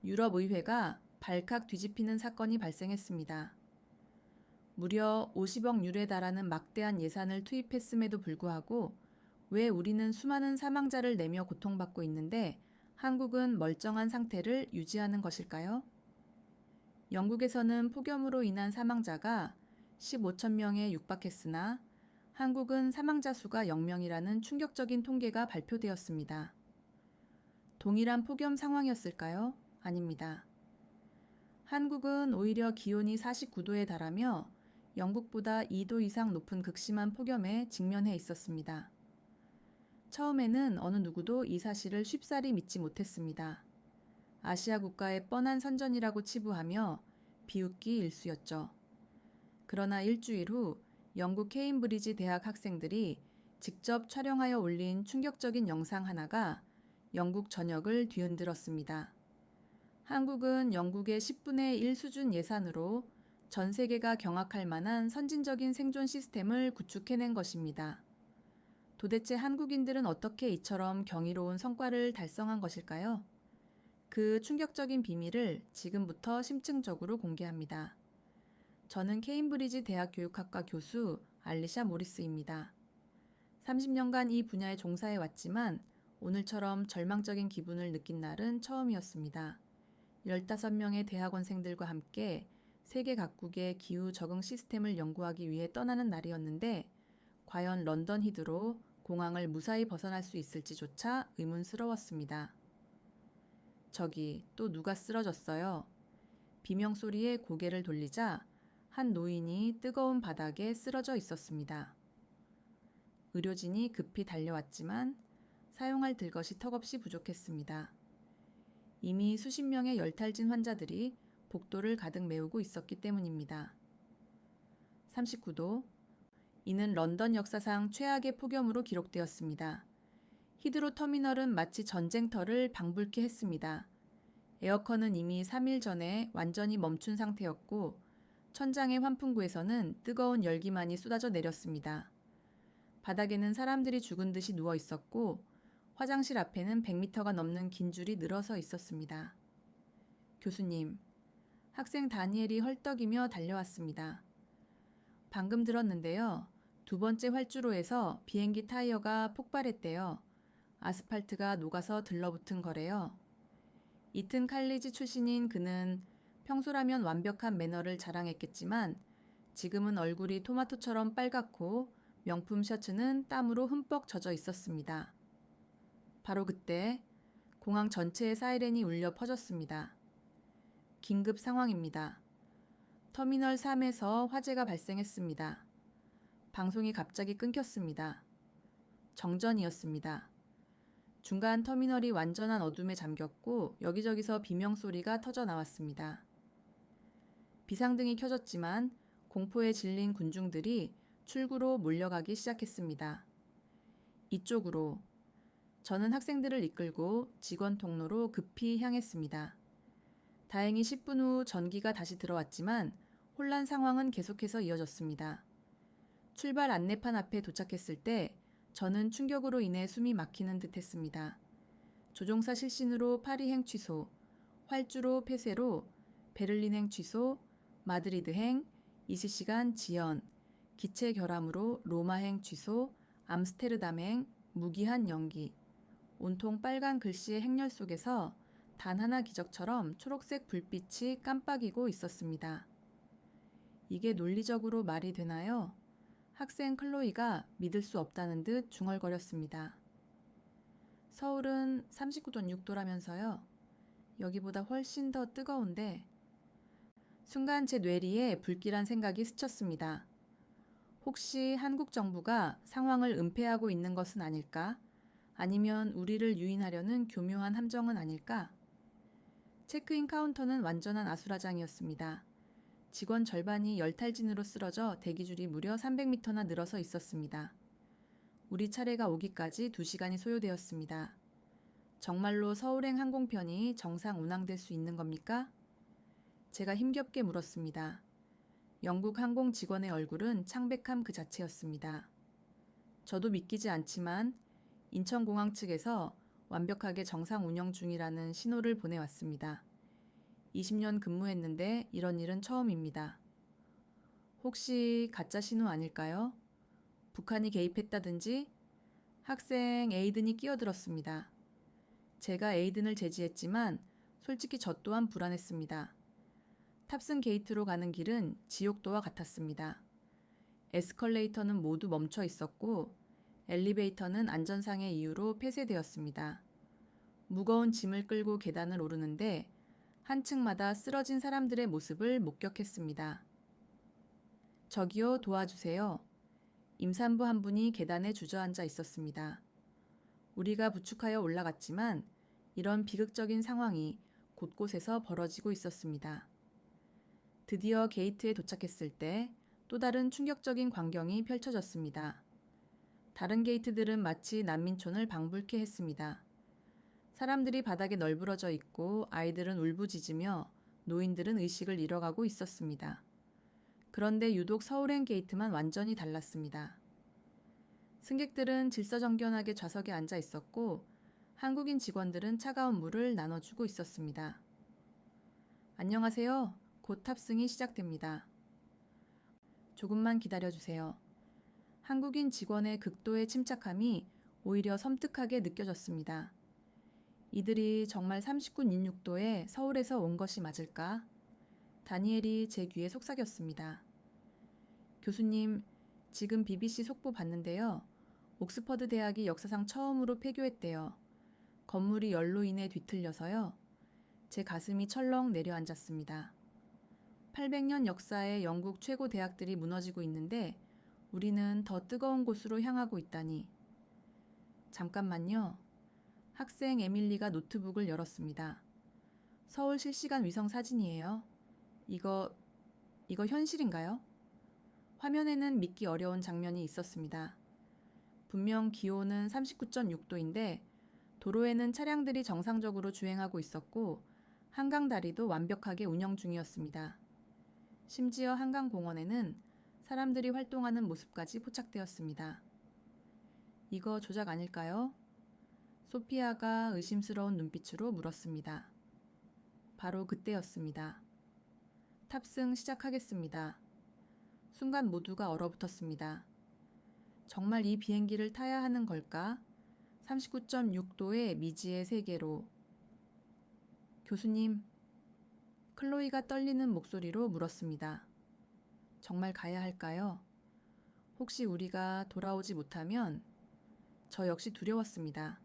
유럽의회가 발칵 뒤집히는 사건이 발생했습니다. 무려 50억 유로에 달하는 막대한 예산을 투입했음에도 불구하고 왜 우리는 수많은 사망자를 내며 고통받고 있는데 한국은 멀쩡한 상태를 유지하는 것일까요? 영국에서는 폭염으로 인한 사망자가 15천 명에 육박했으나 한국은 사망자 수가 0명이라는 충격적인 통계가 발표되었습니다. 동일한 폭염 상황이었을까요? 아닙니다. 한국은 오히려 기온이 49도에 달하며 영국보다 2도 이상 높은 극심한 폭염에 직면해 있었습니다. 처음에는 어느 누구도 이 사실을 쉽사리 믿지 못했습니다. 아시아 국가의 뻔한 선전이라고 치부하며 비웃기 일쑤였죠. 그러나 일주일 후 영국 케임브리지 대학 학생들이 직접 촬영하여 올린 충격적인 영상 하나가 영국 전역을 뒤흔들었습니다. 한국은 영국의 10분의 1 수준 예산으로 전 세계가 경악할 만한 선진적인 생존 시스템을 구축해낸 것입니다. 도대체 한국인들은 어떻게 이처럼 경이로운 성과를 달성한 것일까요? 그 충격적인 비밀을 지금부터 심층적으로 공개합니다. 저는 케임브리지 대학 교육학과 교수 알리샤 모리스입니다. 30년간 이 분야에 종사해 왔지만 오늘처럼 절망적인 기분을 느낀 날은 처음이었습니다. 15명의 대학원생들과 함께 세계 각국의 기후 적응 시스템을 연구하기 위해 떠나는 날이었는데 과연 런던 히드로 공항을 무사히 벗어날 수 있을지조차 의문스러웠습니다. 저기 또 누가 쓰러졌어요. 비명소리에 고개를 돌리자 한 노인이 뜨거운 바닥에 쓰러져 있었습니다. 의료진이 급히 달려왔지만 사용할 들것이 턱없이 부족했습니다. 이미 수십 명의 열탈진 환자들이 복도를 가득 메우고 있었기 때문입니다. 39도. 이는 런던 역사상 최악의 폭염으로 기록되었습니다. 히드로 터미널은 마치 전쟁터를 방불케 했습니다. 에어컨은 이미 3일 전에 완전히 멈춘 상태였고 천장의 환풍구에서는 뜨거운 열기만이 쏟아져 내렸습니다. 바닥에는 사람들이 죽은 듯이 누워 있었고 화장실 앞에는 100m가 넘는 긴 줄이 늘어서 있었습니다. 교수님, 학생 다니엘이 헐떡이며 달려왔습니다. 방금 들었는데요. 두 번째 활주로에서 비행기 타이어가 폭발했대요. 아스팔트가 녹아서 들러붙은 거래요. 이튼 칼리지 출신인 그는 평소라면 완벽한 매너를 자랑했겠지만 지금은 얼굴이 토마토처럼 빨갛고 명품 셔츠는 땀으로 흠뻑 젖어 있었습니다. 바로 그때 공항 전체에 사이렌이 울려 퍼졌습니다. 긴급 상황입니다. 터미널 3에서 화재가 발생했습니다. 방송이 갑자기 끊겼습니다. 정전이었습니다. 중간 터미널이 완전한 어둠에 잠겼고 여기저기서 비명소리가 터져 나왔습니다. 비상등이 켜졌지만 공포에 질린 군중들이 출구로 몰려가기 시작했습니다. 이쪽으로. 저는 학생들을 이끌고 직원 통로로 급히 향했습니다. 다행히 10분 후 전기가 다시 들어왔지만 혼란 상황은 계속해서 이어졌습니다. 출발 안내판 앞에 도착했을 때 저는 충격으로 인해 숨이 막히는 듯 했습니다. 조종사 실신으로 파리행 취소, 활주로 폐쇄로 베를린행 취소, 마드리드행, 20시간 지연, 기체 결함으로 로마행 취소, 암스테르담행 무기한 연기. 온통 빨간 글씨의 행렬 속에서 단 하나 기적처럼 초록색 불빛이 깜빡이고 있었습니다. 이게 논리적으로 말이 되나요? 학생 클로이가 믿을 수 없다는 듯 중얼거렸습니다. 서울은 39.6도라면서요. 여기보다 훨씬 더 뜨거운데. 순간 제 뇌리에 불길한 생각이 스쳤습니다. 혹시 한국 정부가 상황을 은폐하고 있는 것은 아닐까? 아니면 우리를 유인하려는 교묘한 함정은 아닐까? 체크인 카운터는 완전한 아수라장이었습니다. 직원 절반이 열탈진으로 쓰러져 대기줄이 무려 300m나 늘어서 있었습니다. 우리 차례가 오기까지 2시간이 소요되었습니다. 정말로 서울행 항공편이 정상 운항될 수 있는 겁니까? 제가 힘겹게 물었습니다. 영국 항공 직원의 얼굴은 창백함 그 자체였습니다. 저도 믿기지 않지만 인천공항 측에서 완벽하게 정상 운영 중이라는 신호를 보내왔습니다. 20년 근무했는데 이런 일은 처음입니다. 혹시 가짜 신호 아닐까요? 북한이 개입했다든지? 학생 에이든이 끼어들었습니다. 제가 에이든을 제지했지만 솔직히 저 또한 불안했습니다. 탑승 게이트로 가는 길은 지옥도와 같았습니다. 에스컬레이터는 모두 멈춰 있었고 엘리베이터는 안전상의 이유로 폐쇄되었습니다. 무거운 짐을 끌고 계단을 오르는데 한 층마다 쓰러진 사람들의 모습을 목격했습니다. 저기요, 도와주세요. 임산부 한 분이 계단에 주저앉아 있었습니다. 우리가 부축하여 올라갔지만 이런 비극적인 상황이 곳곳에서 벌어지고 있었습니다. 드디어 게이트에 도착했을 때 또 다른 충격적인 광경이 펼쳐졌습니다. 다른 게이트들은 마치 난민촌을 방불케 했습니다. 사람들이 바닥에 널브러져 있고 아이들은 울부짖으며 노인들은 의식을 잃어가고 있었습니다. 그런데 유독 서울행 게이트만 완전히 달랐습니다. 승객들은 질서정연하게 좌석에 앉아 있었고 한국인 직원들은 차가운 물을 나눠주고 있었습니다. 안녕하세요. 곧 탑승이 시작됩니다. 조금만 기다려주세요. 한국인 직원의 극도의 침착함이 오히려 섬뜩하게 느껴졌습니다. 이들이 정말 39, 66도에 서울에서 온 것이 맞을까? 다니엘이 제 귀에 속삭였습니다. 교수님, 지금 BBC 속보 봤는데요. 옥스퍼드 대학이 역사상 처음으로 폐교했대요. 건물이 열로 인해 뒤틀려서요. 제 가슴이 철렁 내려앉았습니다. 800년 역사의 영국 최고 대학들이 무너지고 있는데 우리는 더 뜨거운 곳으로 향하고 있다니. 잠깐만요. 학생 에밀리가 노트북을 열었습니다. 서울 실시간 위성 사진이에요. 이거 현실인가요? 화면에는 믿기 어려운 장면이 있었습니다. 분명 기온은 39.6도인데 도로에는 차량들이 정상적으로 주행하고 있었고 한강 다리도 완벽하게 운영 중이었습니다. 심지어 한강공원에는 사람들이 활동하는 모습까지 포착되었습니다. 이거 조작 아닐까요? 소피아가 의심스러운 눈빛으로 물었습니다. 바로 그때였습니다. 탑승 시작하겠습니다. 순간 모두가 얼어붙었습니다. 정말 이 비행기를 타야 하는 걸까? 39.6도의 미지의 세계로. 교수님, 클로이가 떨리는 목소리로 물었습니다. 정말 가야 할까요? 혹시 우리가 돌아오지 못하면? 저 역시 두려웠습니다.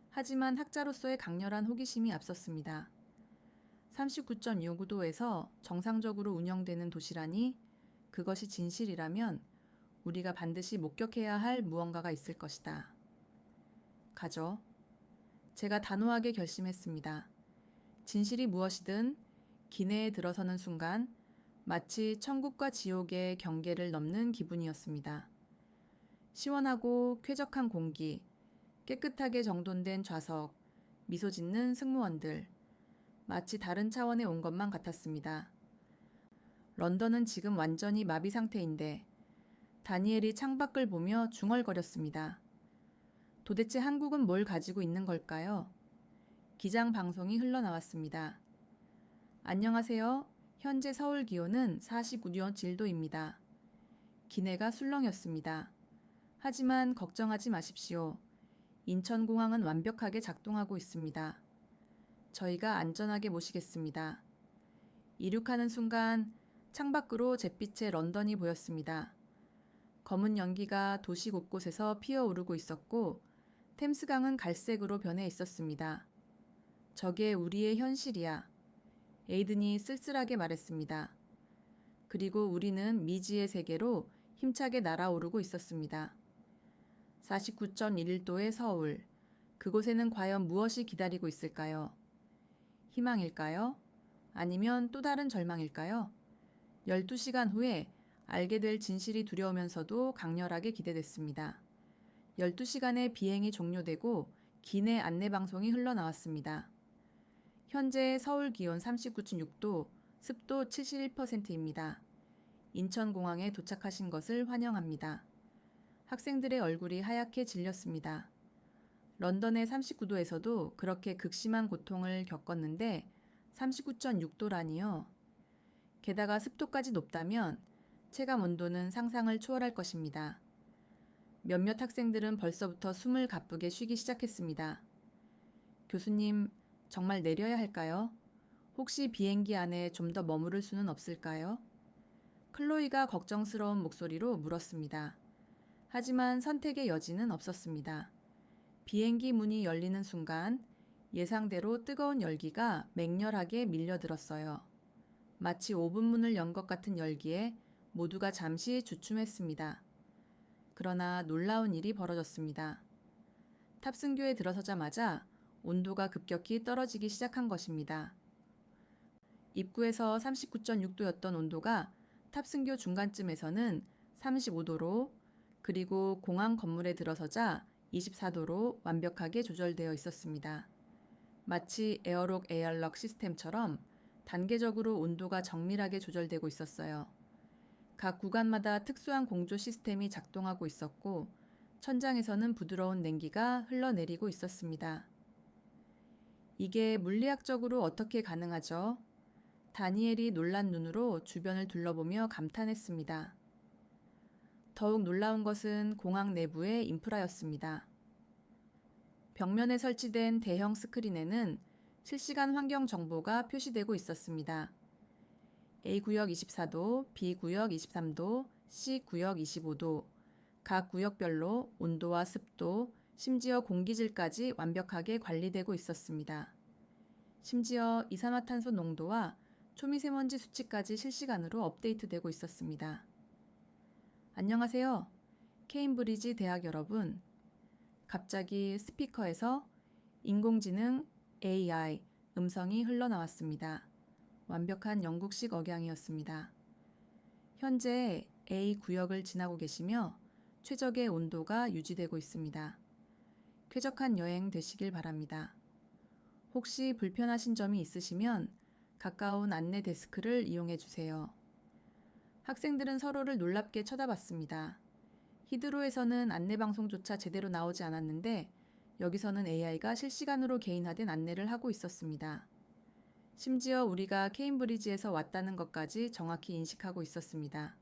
하지만 학자로서의 강렬한 호기심이 앞섰습니다. 39.6도에서 정상적으로 운영되는 도시라니 그것이 진실이라면 우리가 반드시 목격해야 할 무언가가 있을 것이다. 가죠. 제가 단호하게 결심했습니다. 진실이 무엇이든 기내에 들어서는 순간 마치 천국과 지옥의 경계를 넘는 기분이었습니다. 시원하고 쾌적한 공기, 깨끗하게 정돈된 좌석, 미소 짓는 승무원들, 마치 다른 차원에 온 것만 같았습니다. 런던은 지금 완전히 마비 상태인데 다니엘이 창밖을 보며 중얼거렸습니다. 도대체 한국은 뭘 가지고 있는 걸까요? 기장 방송이 흘러나왔습니다. 안녕하세요. 현재 서울 기온은 49.7도입니다. 기내가 술렁였습니다. 하지만 걱정하지 마십시오. 인천공항은 완벽하게 작동하고 있습니다. 저희가 안전하게 모시겠습니다. 이륙하는 순간 창밖으로 잿빛의 런던이 보였습니다. 검은 연기가 도시 곳곳에서 피어오르고 있었고 템스강은 갈색으로 변해 있었습니다. 저게 우리의 현실이야. 에이든이 쓸쓸하게 말했습니다. 그리고 우리는 미지의 세계로 힘차게 날아오르고 있었습니다. 49.1도의 서울. 그곳에는 과연 무엇이 기다리고 있을까요? 희망일까요? 아니면 또 다른 절망일까요? 12시간 후에 알게 될 진실이 두려우면서도 강렬하게 기대됐습니다. 12시간의 비행이 종료되고 기내 안내방송이 흘러나왔습니다. 현재 서울 기온 39.6도, 습도 71%입니다. 인천공항에 도착하신 것을 환영합니다. 학생들의 얼굴이 하얗게 질렸습니다. 런던의 39도에서도 그렇게 극심한 고통을 겪었는데 39.6도라니요. 게다가 습도까지 높다면 체감 온도는 상상을 초월할 것입니다. 몇몇 학생들은 벌써부터 숨을 가쁘게 쉬기 시작했습니다. 교수님, 정말 내려야 할까요? 혹시 비행기 안에 좀 더 머무를 수는 없을까요? 클로이가 걱정스러운 목소리로 물었습니다. 하지만 선택의 여지는 없었습니다. 비행기 문이 열리는 순간 예상대로 뜨거운 열기가 맹렬하게 밀려들었어요. 마치 오븐문을 연 것 같은 열기에 모두가 잠시 주춤했습니다. 그러나 놀라운 일이 벌어졌습니다. 탑승교에 들어서자마자 온도가 급격히 떨어지기 시작한 것입니다. 입구에서 39.6도였던 온도가 탑승교 중간쯤에서는 35도로, 그리고 공항 건물에 들어서자 24도로 완벽하게 조절되어 있었습니다. 마치 에어록 에어럭 시스템처럼 단계적으로 온도가 정밀하게 조절되고 있었어요. 각 구간마다 특수한 공조 시스템이 작동하고 있었고 천장에서는 부드러운 냉기가 흘러내리고 있었습니다. 이게 물리학적으로 어떻게 가능하죠? 다니엘이 놀란 눈으로 주변을 둘러보며 감탄했습니다. 더욱 놀라운 것은 공항 내부의 인프라였습니다. 벽면에 설치된 대형 스크린에는 실시간 환경 정보가 표시되고 있었습니다. A구역 24도, B구역 23도, C구역 25도, 각 구역별로 온도와 습도, 심지어 공기질까지 완벽하게 관리되고 있었습니다. 심지어 이산화탄소 농도와 초미세먼지 수치까지 실시간으로 업데이트되고 있었습니다. 안녕하세요. 케임브리지 대학 여러분. 갑자기 스피커에서 인공지능 AI 음성이 흘러나왔습니다. 완벽한 영국식 억양이었습니다. 현재 A 구역을 지나고 계시며 최적의 온도가 유지되고 있습니다. 쾌적한 여행 되시길 바랍니다. 혹시 불편하신 점이 있으시면 가까운 안내 데스크를 이용해 주세요. 학생들은 서로를 놀랍게 쳐다봤습니다. 히드로에서는 안내방송조차 제대로 나오지 않았는데 여기서는 AI가 실시간으로 개인화된 안내를 하고 있었습니다. 심지어 우리가 케임브리지에서 왔다는 것까지 정확히 인식하고 있었습니다.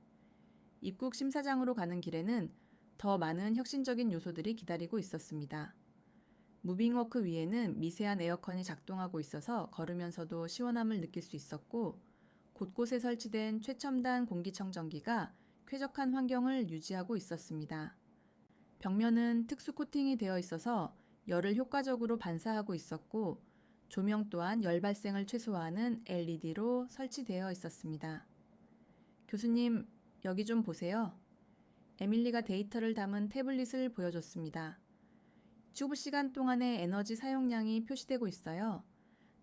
입국 심사장으로 가는 길에는 더 많은 혁신적인 요소들이 기다리고 있었습니다. 무빙워크 위에는 미세한 에어컨이 작동하고 있어서 걸으면서도 시원함을 느낄 수 있었고 곳곳에 설치된 최첨단 공기청정기가 쾌적한 환경을 유지하고 있었습니다. 벽면은 특수 코팅이 되어 있어서 열을 효과적으로 반사하고 있었고 조명 또한 열 발생을 최소화하는 LED로 설치되어 있었습니다. 교수님, 여기 좀 보세요. 에밀리가 데이터를 담은 태블릿을 보여줬습니다. 주부 시간 동안의 에너지 사용량이 표시되고 있어요.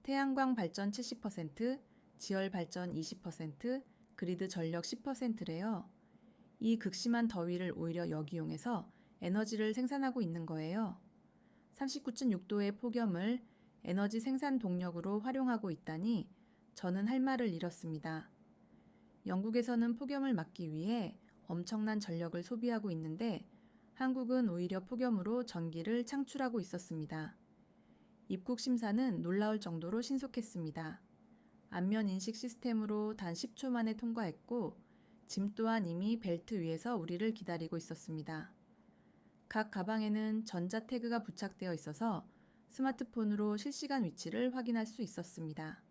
태양광 발전 70%, 지열 발전 20%, 그리드 전력 10%래요. 이 극심한 더위를 오히려 역이용해서 에너지를 생산하고 있는 거예요. 39.6도의 폭염을 에너지 생산 동력으로 활용하고 있다니 저는 할 말을 잃었습니다. 영국에서는 폭염을 막기 위해 엄청난 전력을 소비하고 있는데 한국은 오히려 폭염으로 전기를 창출하고 있었습니다. 입국 심사는 놀라울 정도로 신속했습니다. 안면 인식 시스템으로 단 10초 만에 통과했고 짐 또한 이미 벨트 위에서 우리를 기다리고 있었습니다. 각 가방에는 전자 태그가 부착되어 있어서 스마트폰으로 실시간 위치를 확인할 수 있었습니다.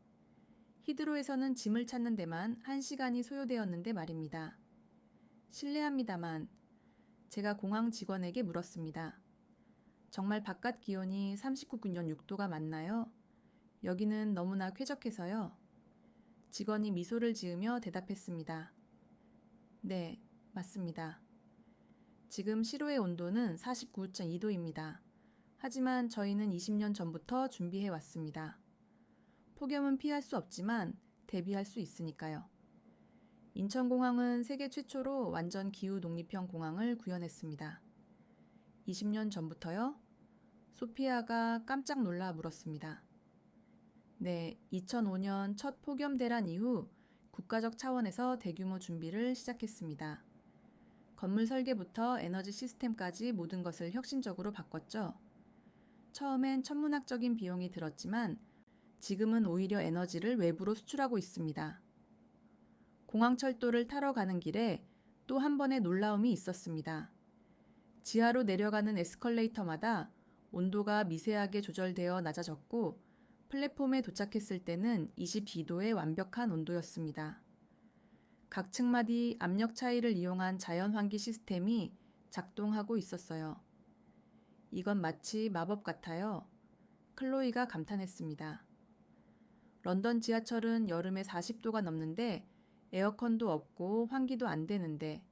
히드로에서는 짐을 찾는 데만 1시간이 소요되었는데 말입니다. 실례합니다만 제가 공항 직원에게 물었습니다. 정말 바깥 기온이 39.6도가 맞나요? 여기는 너무나 쾌적해서요. 직원이 미소를 지으며 대답했습니다. 네, 맞습니다. 지금 시로의 온도는 49.2도입니다. 하지만 저희는 20년 전부터 준비해 왔습니다. 폭염은 피할 수 없지만 대비할 수 있으니까요. 인천공항은 세계 최초로 완전 기후 독립형 공항을 구현했습니다. 20년 전부터요? 소피아가 깜짝 놀라 물었습니다. 네, 2005년 첫 폭염 대란 이후 국가적 차원에서 대규모 준비를 시작했습니다. 건물 설계부터 에너지 시스템까지 모든 것을 혁신적으로 바꿨죠. 처음엔 천문학적인 비용이 들었지만 지금은 오히려 에너지를 외부로 수출하고 있습니다. 공항철도를 타러 가는 길에 또 한 번의 놀라움이 있었습니다. 지하로 내려가는 에스컬레이터마다 온도가 미세하게 조절되어 낮아졌고 플랫폼에 도착했을 때는 22도의 완벽한 온도였습니다. 각 층마디 압력 차이를 이용한 자연 환기 시스템이 작동하고 있었어요. 이건 마치 마법 같아요. 클로이가 감탄했습니다. 런던 지하철은 여름에 40도가 넘는데 에어컨도 없고 환기도 안 되는데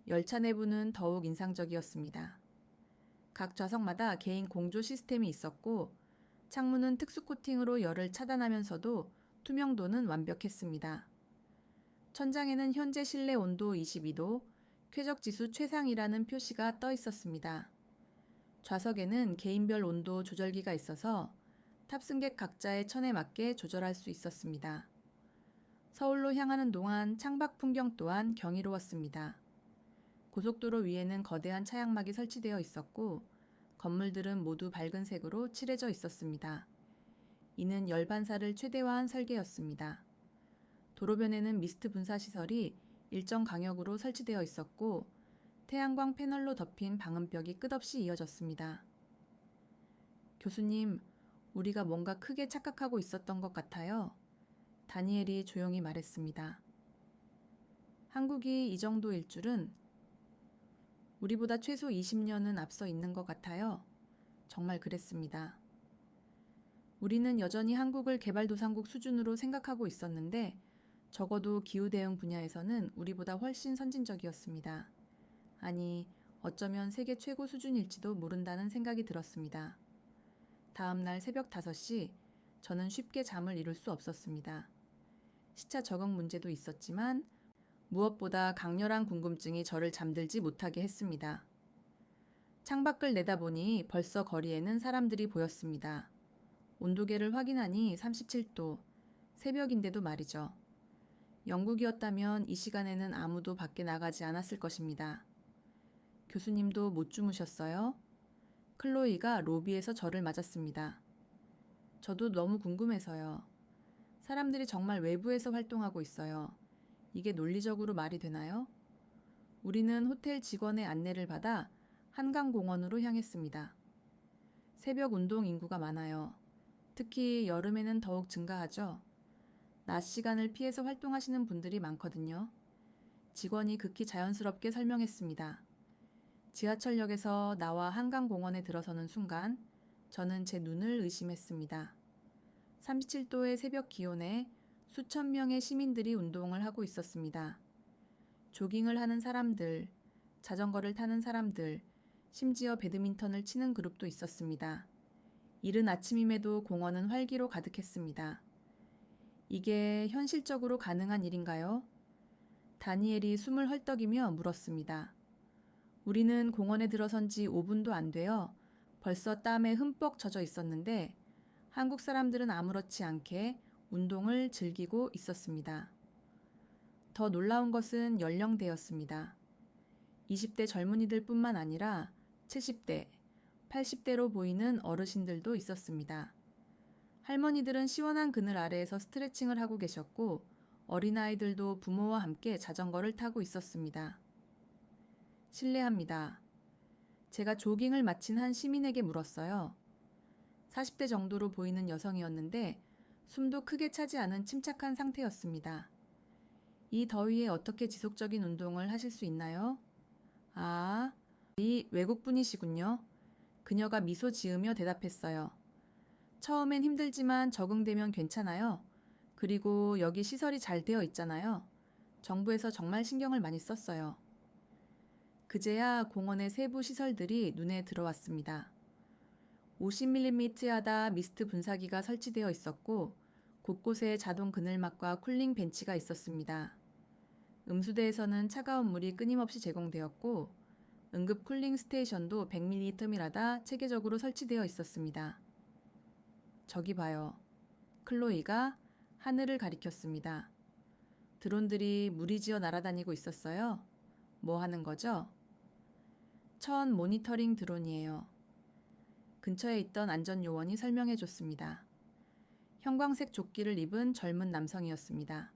열차 내부는 더욱 인상적이었습니다. 각 좌석마다 개인 공조 시스템이 있었고 창문은 특수 코팅으로 열을 차단하면서도 투명도는 완벽했습니다. 천장에는 현재 실내 온도 22도, 쾌적지수 최상이라는 표시가 떠 있었습니다. 좌석에는 개인별 온도 조절기가 있어서 탑승객 각자의 천에 맞게 조절할 수 있었습니다. 서울로 향하는 동안 창밖 풍경 또한 경이로웠습니다. 고속도로 위에는 거대한 차양막이 설치되어 있었고 건물들은 모두 밝은 색으로 칠해져 있었습니다. 이는 열 반사를 최대화한 설계였습니다. 도로변에는 미스트 분사 시설이 일정 간격으로 설치되어 있었고 태양광 패널로 덮인 방음벽이 끝없이 이어졌습니다. 교수님, 우리가 뭔가 크게 착각하고 있었던 것 같아요. 다니엘이 조용히 말했습니다. 한국이 이 정도일 줄은 우리보다 최소 20년은 앞서 있는 것 같아요. 정말 그랬습니다. 우리는 여전히 한국을 개발도상국 수준으로 생각하고 있었는데 적어도 기후대응 분야에서는 우리보다 훨씬 선진적이었습니다. 아니, 어쩌면 세계 최고 수준일지도 모른다는 생각이 들었습니다. 다음 날 새벽 5시, 저는 쉽게 잠을 이룰 수 없었습니다. 시차 적응 문제도 있었지만 무엇보다 강렬한 궁금증이 저를 잠들지 못하게 했습니다. 창밖을 내다보니 벌써 거리에는 사람들이 보였습니다. 온도계를 확인하니 37도, 새벽인데도 말이죠. 영국이었다면 이 시간에는 아무도 밖에 나가지 않았을 것입니다. 교수님도 못 주무셨어요? 클로이가 로비에서 저를 맞았습니다. 저도 너무 궁금해서요. 사람들이 정말 외부에서 활동하고 있어요. 이게 논리적으로 말이 되나요? 우리는 호텔 직원의 안내를 받아 한강공원으로 향했습니다. 새벽 운동 인구가 많아요. 특히 여름에는 더욱 증가하죠. 낮 시간을 피해서 활동하시는 분들이 많거든요. 직원이 극히 자연스럽게 설명했습니다. 지하철역에서 나와 한강공원에 들어서는 순간 저는 제 눈을 의심했습니다. 37도의 새벽 기온에 수천 명의 시민들이 운동을 하고 있었습니다. 조깅을 하는 사람들, 자전거를 타는 사람들, 심지어 배드민턴을 치는 그룹도 있었습니다. 이른 아침임에도 공원은 활기로 가득했습니다. 이게 현실적으로 가능한 일인가요? 다니엘이 숨을 헐떡이며 물었습니다. 우리는 공원에 들어선 지 5분도 안 되어 벌써 땀에 흠뻑 젖어 있었는데 한국 사람들은 아무렇지 않게 운동을 즐기고 있었습니다. 더 놀라운 것은 연령대였습니다. 20대 젊은이들 뿐만 아니라 70대, 80대로 보이는 어르신들도 있었습니다. 할머니들은 시원한 그늘 아래에서 스트레칭을 하고 계셨고 어린아이들도 부모와 함께 자전거를 타고 있었습니다. 실례합니다. 제가 조깅을 마친 한 시민에게 물었어요. 40대 정도로 보이는 여성이었는데 숨도 크게 차지 않은 침착한 상태였습니다. 이 더위에 어떻게 지속적인 운동을 하실 수 있나요? 아, 이 외국분이시군요. 그녀가 미소 지으며 대답했어요. 처음엔 힘들지만 적응되면 괜찮아요. 그리고 여기 시설이 잘 되어 있잖아요. 정부에서 정말 신경을 많이 썼어요. 그제야 공원의 세부 시설들이 눈에 들어왔습니다. 50mm마다 미스트 분사기가 설치되어 있었고 곳곳에 자동 그늘막과 쿨링 벤치가 있었습니다. 음수대에서는 차가운 물이 끊임없이 제공되었고 응급 쿨링 스테이션도 100mm마다 체계적으로 설치되어 있었습니다. 저기 봐요. 클로이가 하늘을 가리켰습니다. 드론들이 무리지어 날아다니고 있었어요. 뭐 하는 거죠? 첫 모니터링 드론이에요. 근처에 있던 안전요원이 설명해 줬습니다. 형광색 조끼를 입은 젊은 남성이었습니다.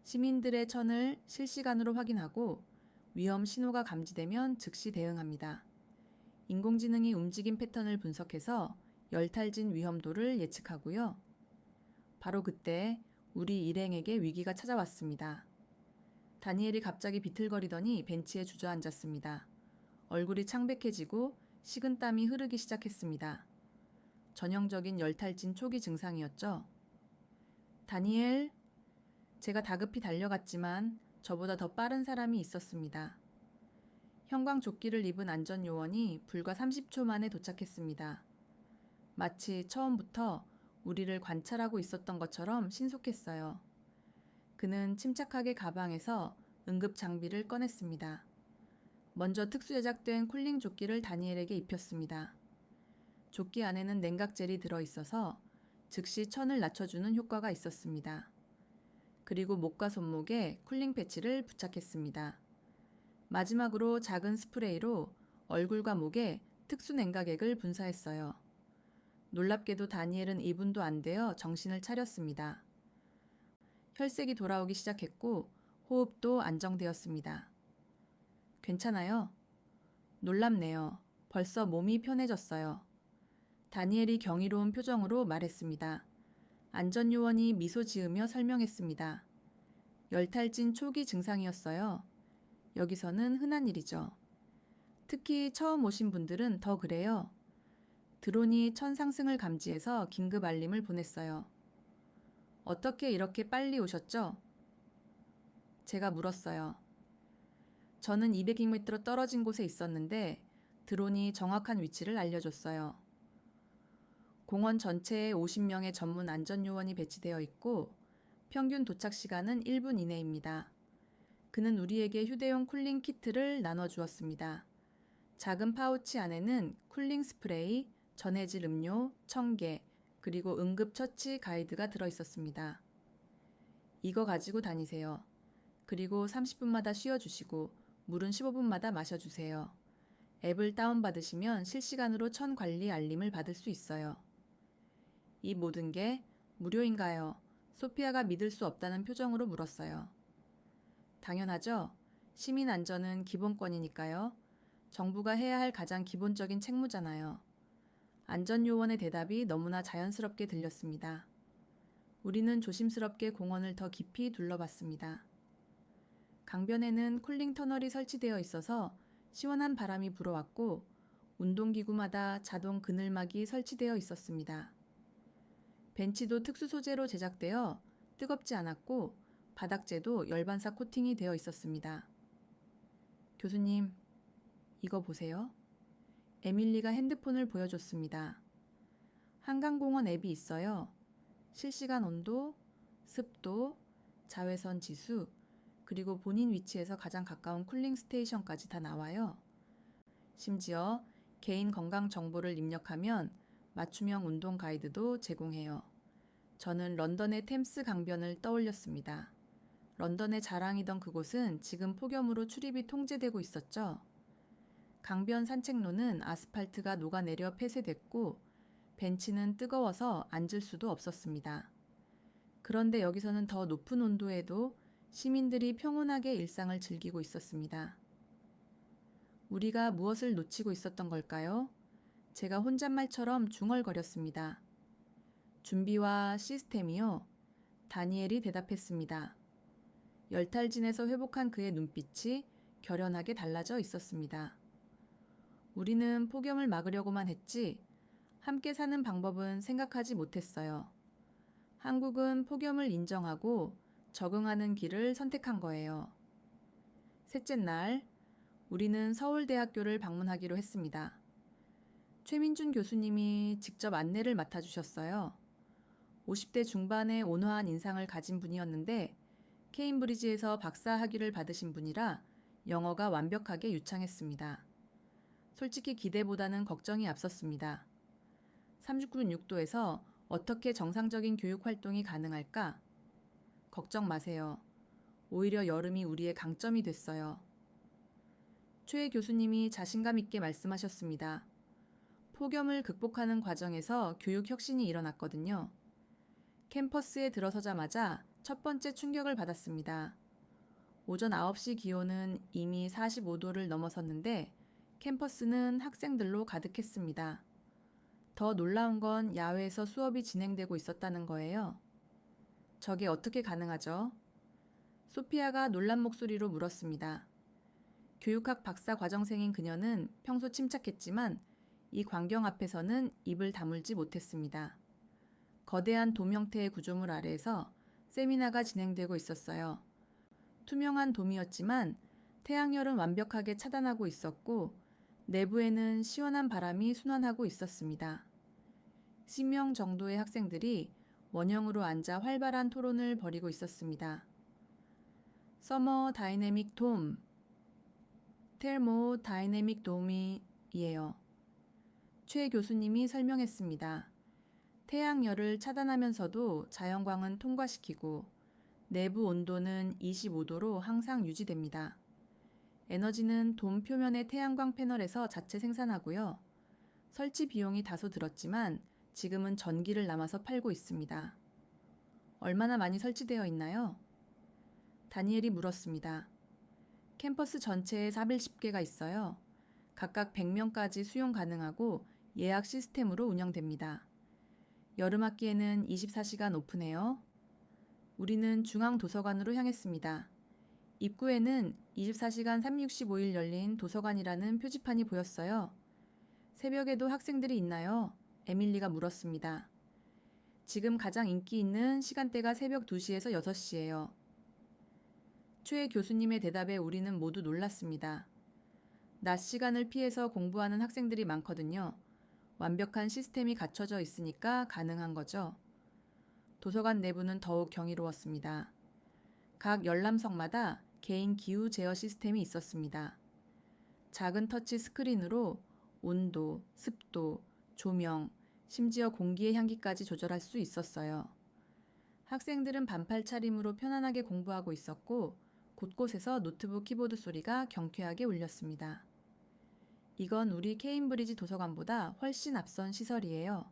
시민들의 천을 실시간으로 확인하고 위험 신호가 감지되면 즉시 대응합니다. 인공지능이 움직임 패턴을 분석해서 열탈진 위험도를 예측하고요. 바로 그때 우리 일행에게 위기가 찾아왔습니다. 다니엘이 갑자기 비틀거리더니 벤치에 주저앉았습니다. 얼굴이 창백해지고 식은땀이 흐르기 시작했습니다. 전형적인 열탈진 초기 증상이었죠. 다니엘, 제가 다급히 달려갔지만 저보다 더 빠른 사람이 있었습니다. 형광 조끼를 입은 안전요원이 불과 30초 만에 도착했습니다. 마치 처음부터 우리를 관찰하고 있었던 것처럼 신속했어요. 그는 침착하게 가방에서 응급 장비를 꺼냈습니다. 먼저 특수 제작된 쿨링 조끼를 다니엘에게 입혔습니다. 조끼 안에는 냉각젤이 들어있어서 즉시 천을 낮춰주는 효과가 있었습니다. 그리고 목과 손목에 쿨링 패치를 부착했습니다. 마지막으로 작은 스프레이로 얼굴과 목에 특수 냉각액을 분사했어요. 놀랍게도 다니엘은 2분도 안 되어 정신을 차렸습니다. 혈색이 돌아오기 시작했고 호흡도 안정되었습니다. 괜찮아요? 놀랍네요. 벌써 몸이 편해졌어요. 다니엘이 경이로운 표정으로 말했습니다. 안전요원이 미소 지으며 설명했습니다. 열탈진 초기 증상이었어요. 여기서는 흔한 일이죠. 특히 처음 오신 분들은 더 그래요. 드론이 천 상승을 감지해서 긴급 알림을 보냈어요. 어떻게 이렇게 빨리 오셨죠? 제가 물었어요. 저는 200km 떨어진 곳에 있었는데 드론이 정확한 위치를 알려줬어요. 공원 전체에 50명의 전문 안전요원이 배치되어 있고 평균 도착 시간은 1분 이내입니다. 그는 우리에게 휴대용 쿨링 키트를 나눠주었습니다. 작은 파우치 안에는 쿨링 스프레이, 전해질 음료, 청개, 그리고 응급처치 가이드가 들어있었습니다. 이거 가지고 다니세요. 그리고 30분마다 쉬어주시고 물은 15분마다 마셔주세요. 앱을 다운받으시면 실시간으로 천 관리 알림을 받을 수 있어요. 이 모든 게 무료인가요? 소피아가 믿을 수 없다는 표정으로 물었어요. 당연하죠. 시민 안전은 기본권이니까요. 정부가 해야 할 가장 기본적인 책무잖아요. 안전요원의 대답이 너무나 자연스럽게 들렸습니다. 우리는 조심스럽게 공원을 더 깊이 둘러봤습니다. 강변에는 쿨링 터널이 설치되어 있어서 시원한 바람이 불어왔고 운동기구마다 자동 그늘막이 설치되어 있었습니다. 벤치도 특수 소재로 제작되어 뜨겁지 않았고 바닥재도 열반사 코팅이 되어 있었습니다. 교수님, 이거 보세요. 에밀리가 핸드폰을 보여줬습니다. 한강공원 앱이 있어요. 실시간 온도, 습도, 자외선 지수, 그리고 본인 위치에서 가장 가까운 쿨링 스테이션까지 다 나와요. 심지어 개인 건강 정보를 입력하면 맞춤형 운동 가이드도 제공해요. 저는 런던의 템스 강변을 떠올렸습니다. 런던의 자랑이던 그곳은 지금 폭염으로 출입이 통제되고 있었죠. 강변 산책로는 아스팔트가 녹아내려 폐쇄됐고 벤치는 뜨거워서 앉을 수도 없었습니다. 그런데 여기서는 더 높은 온도에도 시민들이 평온하게 일상을 즐기고 있었습니다. 우리가 무엇을 놓치고 있었던 걸까요? 제가 혼잣말처럼 중얼거렸습니다. 준비와 시스템이요. 다니엘이 대답했습니다. 열탈진에서 회복한 그의 눈빛이 결연하게 달라져 있었습니다. 우리는 폭염을 막으려고만 했지 함께 사는 방법은 생각하지 못했어요. 한국은 폭염을 인정하고 적응하는 길을 선택한 거예요. 셋째 날, 우리는 서울대학교를 방문하기로 했습니다. 최민준 교수님이 직접 안내를 맡아주셨어요. 50대 중반의 온화한 인상을 가진 분이었는데 케임브리지에서 박사 학위를 받으신 분이라 영어가 완벽하게 유창했습니다. 솔직히 기대보다는 걱정이 앞섰습니다. 39.6도에서 어떻게 정상적인 교육 활동이 가능할까? 걱정 마세요. 오히려 여름이 우리의 강점이 됐어요. 최 교수님이 자신감 있게 말씀하셨습니다. 폭염을 극복하는 과정에서 교육 혁신이 일어났거든요. 캠퍼스에 들어서자마자 첫 번째 충격을 받았습니다. 오전 9시 기온은 이미 45도를 넘어섰는데 캠퍼스는 학생들로 가득했습니다. 더 놀라운 건 야외에서 수업이 진행되고 있었다는 거예요. 저게 어떻게 가능하죠? 소피아가 놀란 목소리로 물었습니다. 교육학 박사 과정생인 그녀는 평소 침착했지만 이 광경 앞에서는 입을 다물지 못했습니다. 거대한 돔 형태의 구조물 아래에서 세미나가 진행되고 있었어요. 투명한 돔이었지만 태양열은 완벽하게 차단하고 있었고 내부에는 시원한 바람이 순환하고 있었습니다. 10명 정도의 학생들이 원형으로 앉아 활발한 토론을 벌이고 있었습니다. 서머 다이내믹 돔, 텔모 다이내믹 돔이에요. 최 교수님이 설명했습니다. 태양열을 차단하면서도 자연광은 통과시키고 내부 온도는 25도로 항상 유지됩니다. 에너지는 돔 표면의 태양광 패널에서 자체 생산하고요. 설치 비용이 다소 들었지만 지금은 전기를 남아서 팔고 있습니다. 얼마나 많이 설치되어 있나요? 다니엘이 물었습니다. 캠퍼스 전체에 410개가 있어요. 각각 100명까지 수용 가능하고 예약 시스템으로 운영됩니다. 여름 학기에는 24시간 오픈해요. 우리는 중앙도서관으로 향했습니다. 입구에는 24시간 365일 열린 도서관이라는 표지판이 보였어요. 새벽에도 학생들이 있나요? 에밀리가 물었습니다. 지금 가장 인기 있는 시간대가 새벽 2시에서 6시예요. 최 교수님의 대답에 우리는 모두 놀랐습니다. 낮 시간을 피해서 공부하는 학생들이 많거든요. 완벽한 시스템이 갖춰져 있으니까 가능한 거죠. 도서관 내부는 더욱 경이로웠습니다. 각 열람석마다 개인 기후 제어 시스템이 있었습니다. 작은 터치 스크린으로 온도, 습도, 조명, 심지어 공기의 향기까지 조절할 수 있었어요. 학생들은 반팔 차림으로 편안하게 공부하고 있었고 곳곳에서 노트북 키보드 소리가 경쾌하게 울렸습니다. 이건 우리 케임브리지 도서관보다 훨씬 앞선 시설이에요.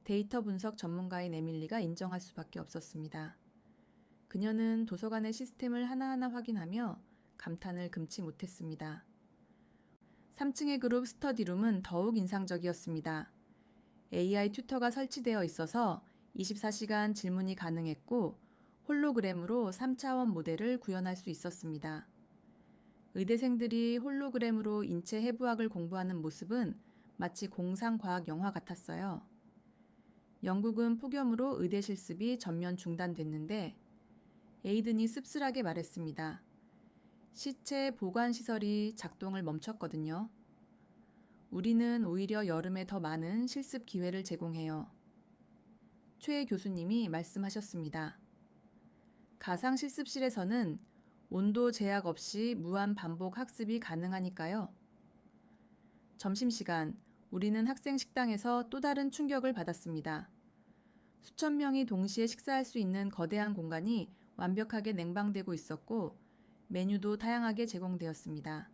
데이터 분석 전문가인 에밀리가 인정할 수밖에 없었습니다. 그녀는 도서관의 시스템을 하나하나 확인하며 감탄을 금치 못했습니다. 3층의 그룹 스터디룸은 더욱 인상적이었습니다. AI 튜터가 설치되어 있어서 24시간 질문이 가능했고 홀로그램으로 3차원 모델을 구현할 수 있었습니다. 의대생들이 홀로그램으로 인체 해부학을 공부하는 모습은 마치 공상과학 영화 같았어요. 영국은 폭염으로 의대 실습이 전면 중단됐는데 에이든이 씁쓸하게 말했습니다. 시체 보관시설이 작동을 멈췄거든요. 우리는 오히려 여름에 더 많은 실습 기회를 제공해요. 최 교수님이 말씀하셨습니다. 가상 실습실에서는 온도 제약 없이 무한 반복 학습이 가능하니까요. 점심시간, 우리는 학생 식당에서 또 다른 충격을 받았습니다. 수천 명이 동시에 식사할 수 있는 거대한 공간이 완벽하게 냉방되고 있었고 메뉴도 다양하게 제공되었습니다.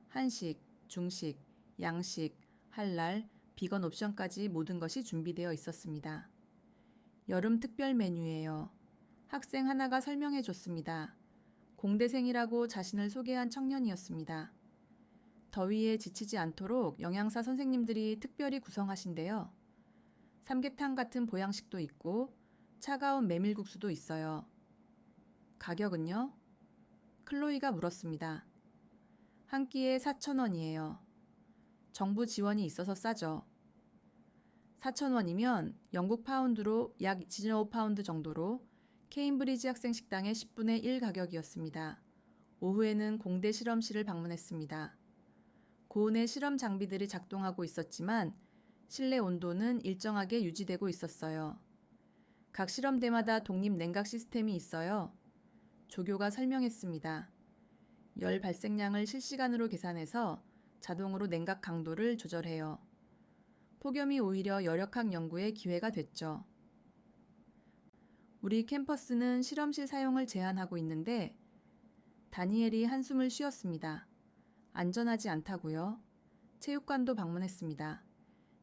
한식, 중식, 양식, 할랄, 비건 옵션까지 모든 것이 준비되어 있었습니다. 여름 특별 메뉴예요. 학생 하나가 설명해 줬습니다. 공대생이라고 자신을 소개한 청년이었습니다. 더위에 지치지 않도록 영양사 선생님들이 특별히 구성하신대요. 삼계탕 같은 보양식도 있고 차가운 메밀국수도 있어요. 가격은요? 클로이가 물었습니다. 한 끼에 4,000원이에요. 정부 지원이 있어서 싸죠. 4,000원이면 영국 파운드로 약 25파운드 정도로 케임브리지 학생 식당의 10분의 1 가격이었습니다. 오후에는 공대 실험실을 방문했습니다. 고온의 실험 장비들이 작동하고 있었지만 실내 온도는 일정하게 유지되고 있었어요. 각 실험대마다 독립 냉각 시스템이 있어요. 조교가 설명했습니다. 열 발생량을 실시간으로 계산해서 자동으로 냉각 강도를 조절해요. 폭염이 오히려 열역학 연구의 기회가 됐죠. 우리 캠퍼스는 실험실 사용을 제한하고 있는데 다니엘이 한숨을 쉬었습니다. 안전하지 않다고요? 체육관도 방문했습니다.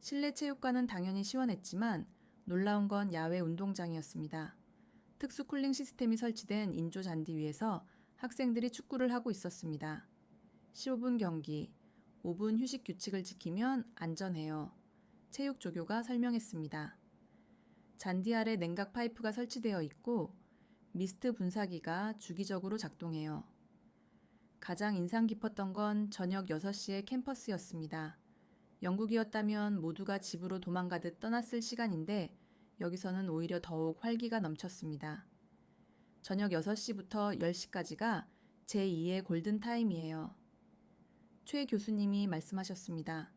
실내 체육관은 당연히 시원했지만 놀라운 건 야외 운동장이었습니다. 특수 쿨링 시스템이 설치된 인조 잔디 위에서 학생들이 축구를 하고 있었습니다. 15분 경기, 5분 휴식 규칙을 지키면 안전해요. 체육 조교가 설명했습니다. 잔디 아래 냉각 파이프가 설치되어 있고 미스트 분사기가 주기적으로 작동해요. 가장 인상 깊었던 건 저녁 6시의 캠퍼스였습니다. 영국이었다면 모두가 집으로 도망가듯 떠났을 시간인데 여기서는 오히려 더욱 활기가 넘쳤습니다. 저녁 6시부터 10시까지가 제2의 골든타임이에요. 최 교수님이 말씀하셨습니다.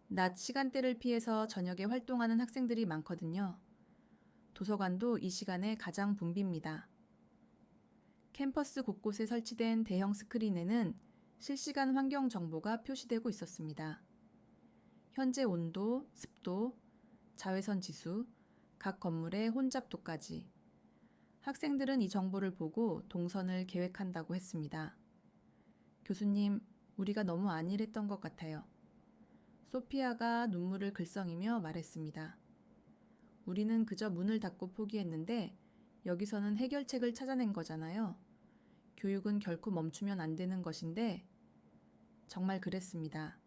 낮 시간대를 피해서 저녁에 활동하는 학생들이 많거든요. 도서관도 이 시간에 가장 붐빕니다. 캠퍼스 곳곳에 설치된 대형 스크린에는 실시간 환경 정보가 표시되고 있었습니다. 현재 온도, 습도, 자외선 지수, 각 건물의 혼잡도까지. 학생들은 이 정보를 보고 동선을 계획한다고 했습니다. 교수님, 우리가 너무 안일했던 것 같아요. 소피아가 눈물을 글썽이며 말했습니다. 우리는 그저 문을 닫고 포기했는데 여기서는 해결책을 찾아낸 거잖아요. 교육은 결코 멈추면 안 되는 것인데 정말 그랬습니다.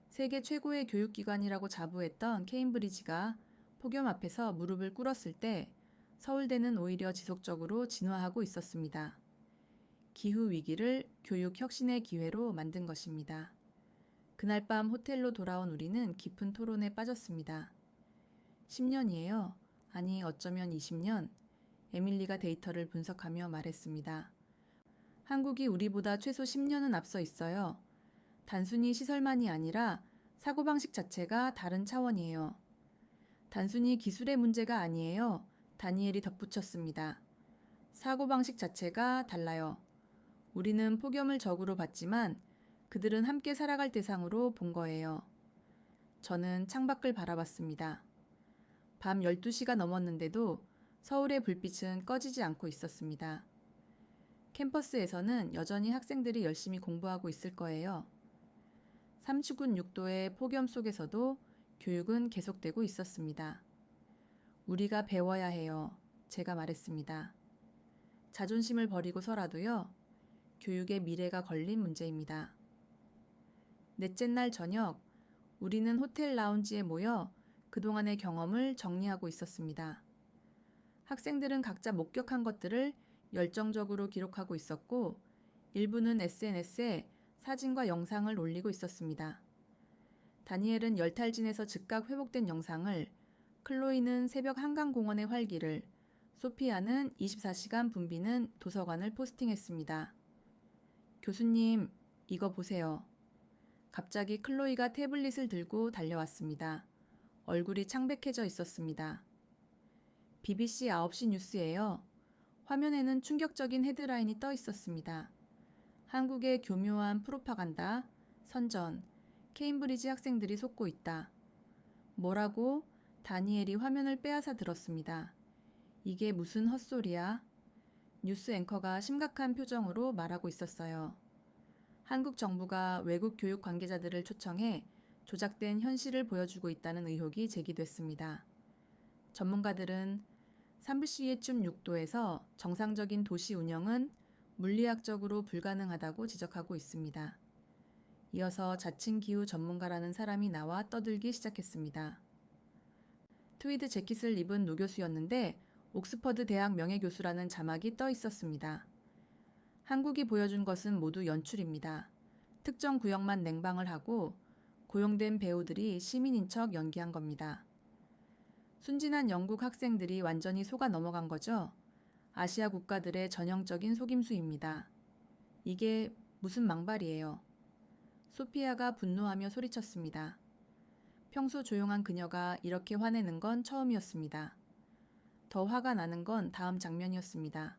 세계 최고의 교육기관이라고 자부했던 케임브리지가 폭염 앞에서 무릎을 꿇었을 때 서울대는 오히려 지속적으로 진화하고 있었습니다. 기후 위기를 교육 혁신의 기회로 만든 것입니다. 그날 밤 호텔로 돌아온 우리는 깊은 토론에 빠졌습니다. 10년이에요. 아니 어쩌면 20년. 에밀리가 데이터를 분석하며 말했습니다. 한국이 우리보다 최소 10년은 앞서 있어요. 단순히 시설만이 아니라 사고방식 자체가 다른 차원이에요. 단순히 기술의 문제가 아니에요. 다니엘이 덧붙였습니다. 사고방식 자체가 달라요. 우리는 폭염을 적으로 봤지만 그들은 함께 살아갈 대상으로 본 거예요. 저는 창밖을 바라봤습니다. 밤 12시가 넘었는데도 서울의 불빛은 꺼지지 않고 있었습니다. 캠퍼스에서는 여전히 학생들이 열심히 공부하고 있을 거예요. 39.6도의 폭염 속에서도 교육은 계속되고 있었습니다. 우리가 배워야 해요. 제가 말했습니다. 자존심을 버리고서라도요. 교육의 미래가 걸린 문제입니다. 넷째 날 저녁, 우리는 호텔 라운지에 모여 그동안의 경험을 정리하고 있었습니다. 학생들은 각자 목격한 것들을 열정적으로 기록하고 있었고 일부는 SNS에 사진과 영상을 올리고 있었습니다. 다니엘은 열탈진에서 즉각 회복된 영상을, 클로이는 새벽 한강공원의 활기를, 소피아는 24시간 붐비는 도서관을 포스팅했습니다. 교수님, 이거 보세요. 갑자기 클로이가 태블릿을 들고 달려왔습니다. 얼굴이 창백해져 있었습니다. BBC 9시 뉴스예요. 화면에는 충격적인 헤드라인이 떠 있었습니다. 한국의 교묘한 프로파간다, 선전, 케임브리지 학생들이 속고 있다. 뭐라고? 다니엘이 화면을 빼앗아 들었습니다. 이게 무슨 헛소리야? 뉴스 앵커가 심각한 표정으로 말하고 있었어요. 한국 정부가 외국 교육 관계자들을 초청해 조작된 현실을 보여주고 있다는 의혹이 제기됐습니다. 전문가들은 30시에쯤 6도에서 정상적인 도시 운영은 물리학적으로 불가능하다고 지적하고 있습니다. 이어서 자칭 기후 전문가라는 사람이 나와 떠들기 시작했습니다. 트위드 재킷을 입은 노교수였는데 옥스퍼드 대학 명예교수라는 자막이 떠 있었습니다. 한국이 보여준 것은 모두 연출입니다. 특정 구역만 냉방을 하고 고용된 배우들이 시민인 척 연기한 겁니다. 순진한 영국 학생들이 완전히 속아 넘어간 거죠. 아시아 국가들의 전형적인 속임수입니다. 이게 무슨 망발이에요. 소피아가 분노하며 소리쳤습니다. 평소 조용한 그녀가 이렇게 화내는 건 처음이었습니다. 더 화가 나는 건 다음 장면이었습니다.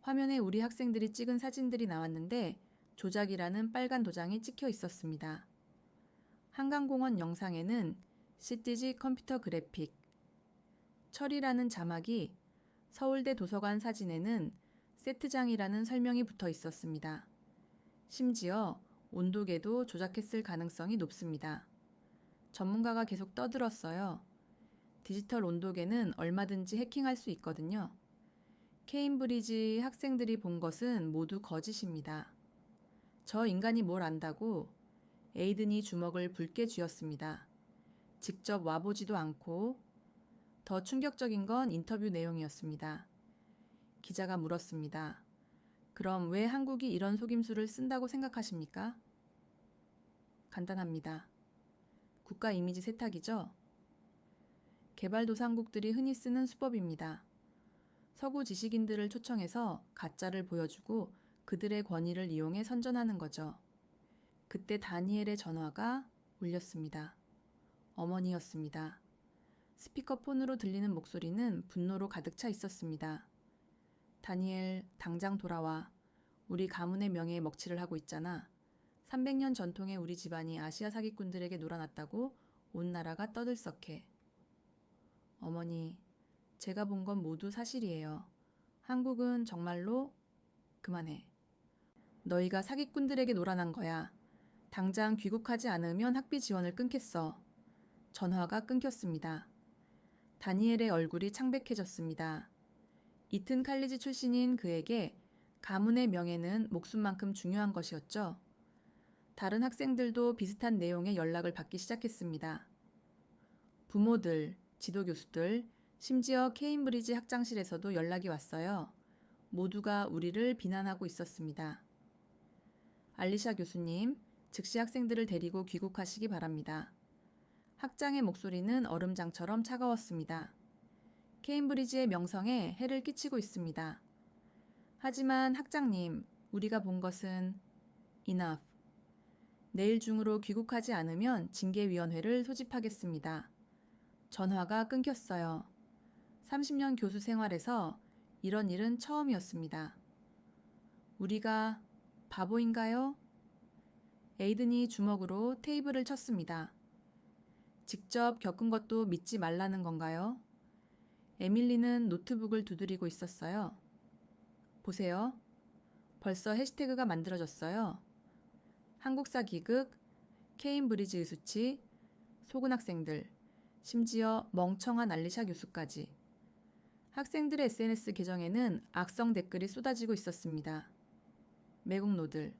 화면에 우리 학생들이 찍은 사진들이 나왔는데 조작이라는 빨간 도장이 찍혀 있었습니다. 한강공원 영상에는 CTG 컴퓨터 그래픽, 철이라는 자막이, 서울대 도서관 사진에는 세트장이라는 설명이 붙어 있었습니다. 심지어 온도계도 조작했을 가능성이 높습니다. 전문가가 계속 떠들었어요. 디지털 온도계는 얼마든지 해킹할 수 있거든요. 케임브리지 학생들이 본 것은 모두 거짓입니다. 저 인간이 뭘 안다고? 에이든이 주먹을 붉게 쥐었습니다. 직접 와보지도 않고. 더 충격적인 건 인터뷰 내용이었습니다. 기자가 물었습니다. 그럼 왜 한국이 이런 속임수를 쓴다고 생각하십니까? 간단합니다. 국가 이미지 세탁이죠. 개발도상국들이 흔히 쓰는 수법입니다. 서구 지식인들을 초청해서 가짜를 보여주고 그들의 권위를 이용해 선전하는 거죠. 그때 다니엘의 전화가 울렸습니다. 어머니였습니다. 스피커폰으로 들리는 목소리는 분노로 가득 차 있었습니다. 다니엘, 당장 돌아와. 우리 가문의 명예에 먹칠을 하고 있잖아. 300년 전통의 우리 집안이 아시아 사기꾼들에게 놀아났다고 온 나라가 떠들썩해. 어머니, 제가 본 건 모두 사실이에요. 한국은 정말로 그만해. 너희가 사기꾼들에게 놀아난 거야. 당장 귀국하지 않으면 학비 지원을 끊겠어. 전화가 끊겼습니다. 다니엘의 얼굴이 창백해졌습니다. 이튼 칼리지 출신인 그에게 가문의 명예는 목숨만큼 중요한 것이었죠. 다른 학생들도 비슷한 내용의 연락을 받기 시작했습니다. 부모들, 지도교수들, 심지어 케임브리지 학장실에서도 연락이 왔어요. 모두가 우리를 비난하고 있었습니다. 알리샤 교수님, 즉시 학생들을 데리고 귀국하시기 바랍니다. 학장의 목소리는 얼음장처럼 차가웠습니다. 케임브리지의 명성에 해를 끼치고 있습니다. 하지만 학장님, 우리가 본 것은 enough. 내일 중으로 귀국하지 않으면 징계위원회를 소집하겠습니다. 전화가 끊겼어요. 30년 교수 생활에서 이런 일은 처음이었습니다. 우리가 바보인가요? 에이든이 주먹으로 테이블을 쳤습니다. 직접 겪은 것도 믿지 말라는 건가요? 에밀리는 노트북을 두드리고 있었어요. 보세요. 벌써 해시태그가 만들어졌어요. 한국사 기극, 케임브리지 의수치, 속은 학생들, 심지어 멍청한 알리샤 교수까지. 학생들의 SNS 계정에는 악성 댓글이 쏟아지고 있었습니다. 매국노들,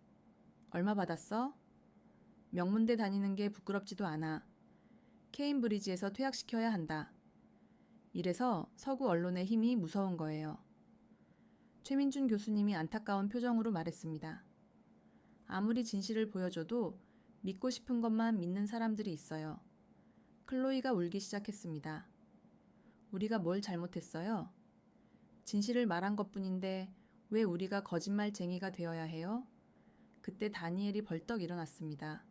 얼마 받았어? 명문대 다니는 게 부끄럽지도 않아. 케임브리지에서 퇴학시켜야 한다. 이래서 서구 언론의 힘이 무서운 거예요. 최민준 교수님이 안타까운 표정으로 말했습니다. 아무리 진실을 보여줘도 믿고 싶은 것만 믿는 사람들이 있어요. 클로이가 울기 시작했습니다. 우리가 뭘 잘못했어요? 진실을 말한 것뿐인데 왜 우리가 거짓말쟁이가 되어야 해요? 그때 다니엘이 벌떡 일어났습니다.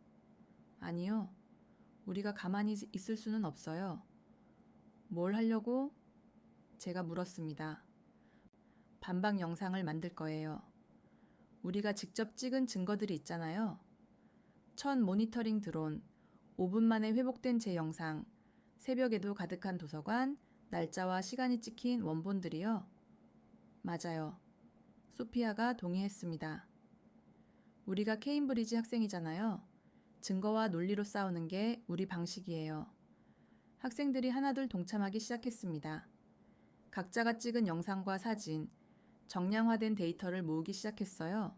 아니요. 우리가 가만히 있을 수는 없어요. 뭘 하려고? 제가 물었습니다. 반박 영상을 만들 거예요. 우리가 직접 찍은 증거들이 있잖아요. 첫 모니터링 드론, 5분 만에 회복된 제 영상, 새벽에도 가득한 도서관, 날짜와 시간이 찍힌 원본들이요. 맞아요. 소피아가 동의했습니다. 우리가 케임브리지 학생이잖아요. 증거와 논리로 싸우는 게 우리 방식이에요. 학생들이 하나둘 동참하기 시작했습니다. 각자가 찍은 영상과 사진, 정량화된 데이터를 모으기 시작했어요.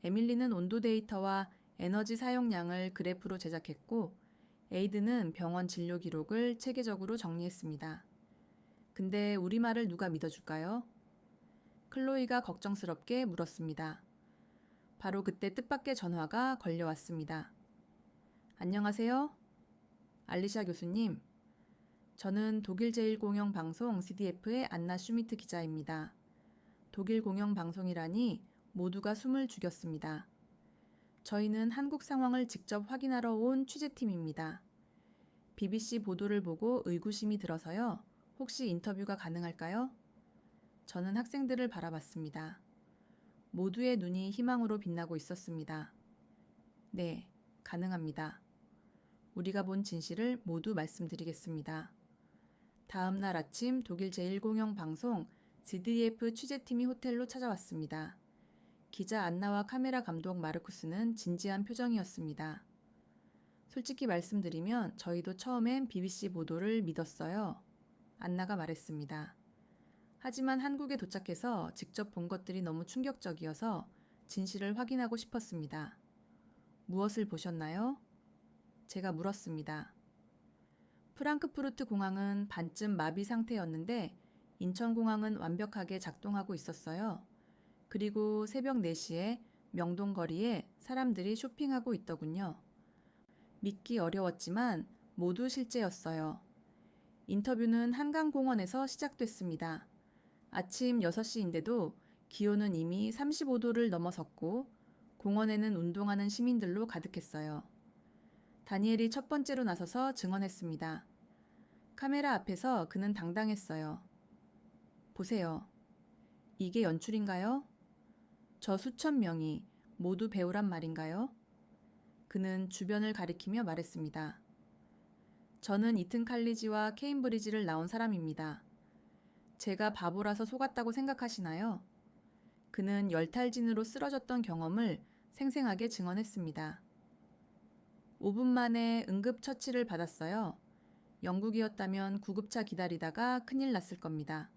에밀리는 온도 데이터와 에너지 사용량을 그래프로 제작했고, 에이든은 병원 진료 기록을 체계적으로 정리했습니다. 근데 우리 말을 누가 믿어줄까요? 클로이가 걱정스럽게 물었습니다. 바로 그때 뜻밖의 전화가 걸려왔습니다. 안녕하세요? 알리샤 교수님. 저는 독일 제1공영방송 CDF의 안나 슈미트 기자입니다. 독일 공영방송이라니 모두가 숨을 죽였습니다. 저희는 한국 상황을 직접 확인하러 온 취재팀입니다. BBC 보도를 보고 의구심이 들어서요. 혹시 인터뷰가 가능할까요? 저는 학생들을 바라봤습니다. 모두의 눈이 희망으로 빛나고 있었습니다. 네, 가능합니다. 우리가 본 진실을 모두 말씀드리겠습니다. 다음 날 아침 독일 제1공영 방송 ZDF 취재팀이 호텔로 찾아왔습니다. 기자 안나와 카메라 감독 마르쿠스는 진지한 표정이었습니다. 솔직히 말씀드리면 저희도 처음엔 BBC 보도를 믿었어요. 안나가 말했습니다. 하지만 한국에 도착해서 직접 본 것들이 너무 충격적이어서 진실을 확인하고 싶었습니다. 무엇을 보셨나요? 제가 물었습니다. 프랑크푸르트 공항은 반쯤 마비 상태였는데 인천공항은 완벽하게 작동하고 있었어요. 그리고 새벽 4시에 명동거리에 사람들이 쇼핑하고 있더군요. 믿기 어려웠지만 모두 실제였어요. 인터뷰는 한강공원에서 시작됐습니다. 아침 6시인데도 기온은 이미 35도를 넘어섰고 공원에는 운동하는 시민들로 가득했어요. 다니엘이 첫 번째로 나서서 증언했습니다. 카메라 앞에서 그는 당당했어요. 보세요. 이게 연출인가요? 저 수천 명이 모두 배우란 말인가요? 그는 주변을 가리키며 말했습니다. 저는 이튼 칼리지와 케임브리지를 나온 사람입니다. 제가 바보라서 속았다고 생각하시나요? 그는 열탈진으로 쓰러졌던 경험을 생생하게 증언했습니다. 5분 만에 응급처치를 받았어요. 영국이었다면 구급차 기다리다가 큰일 났을 겁니다.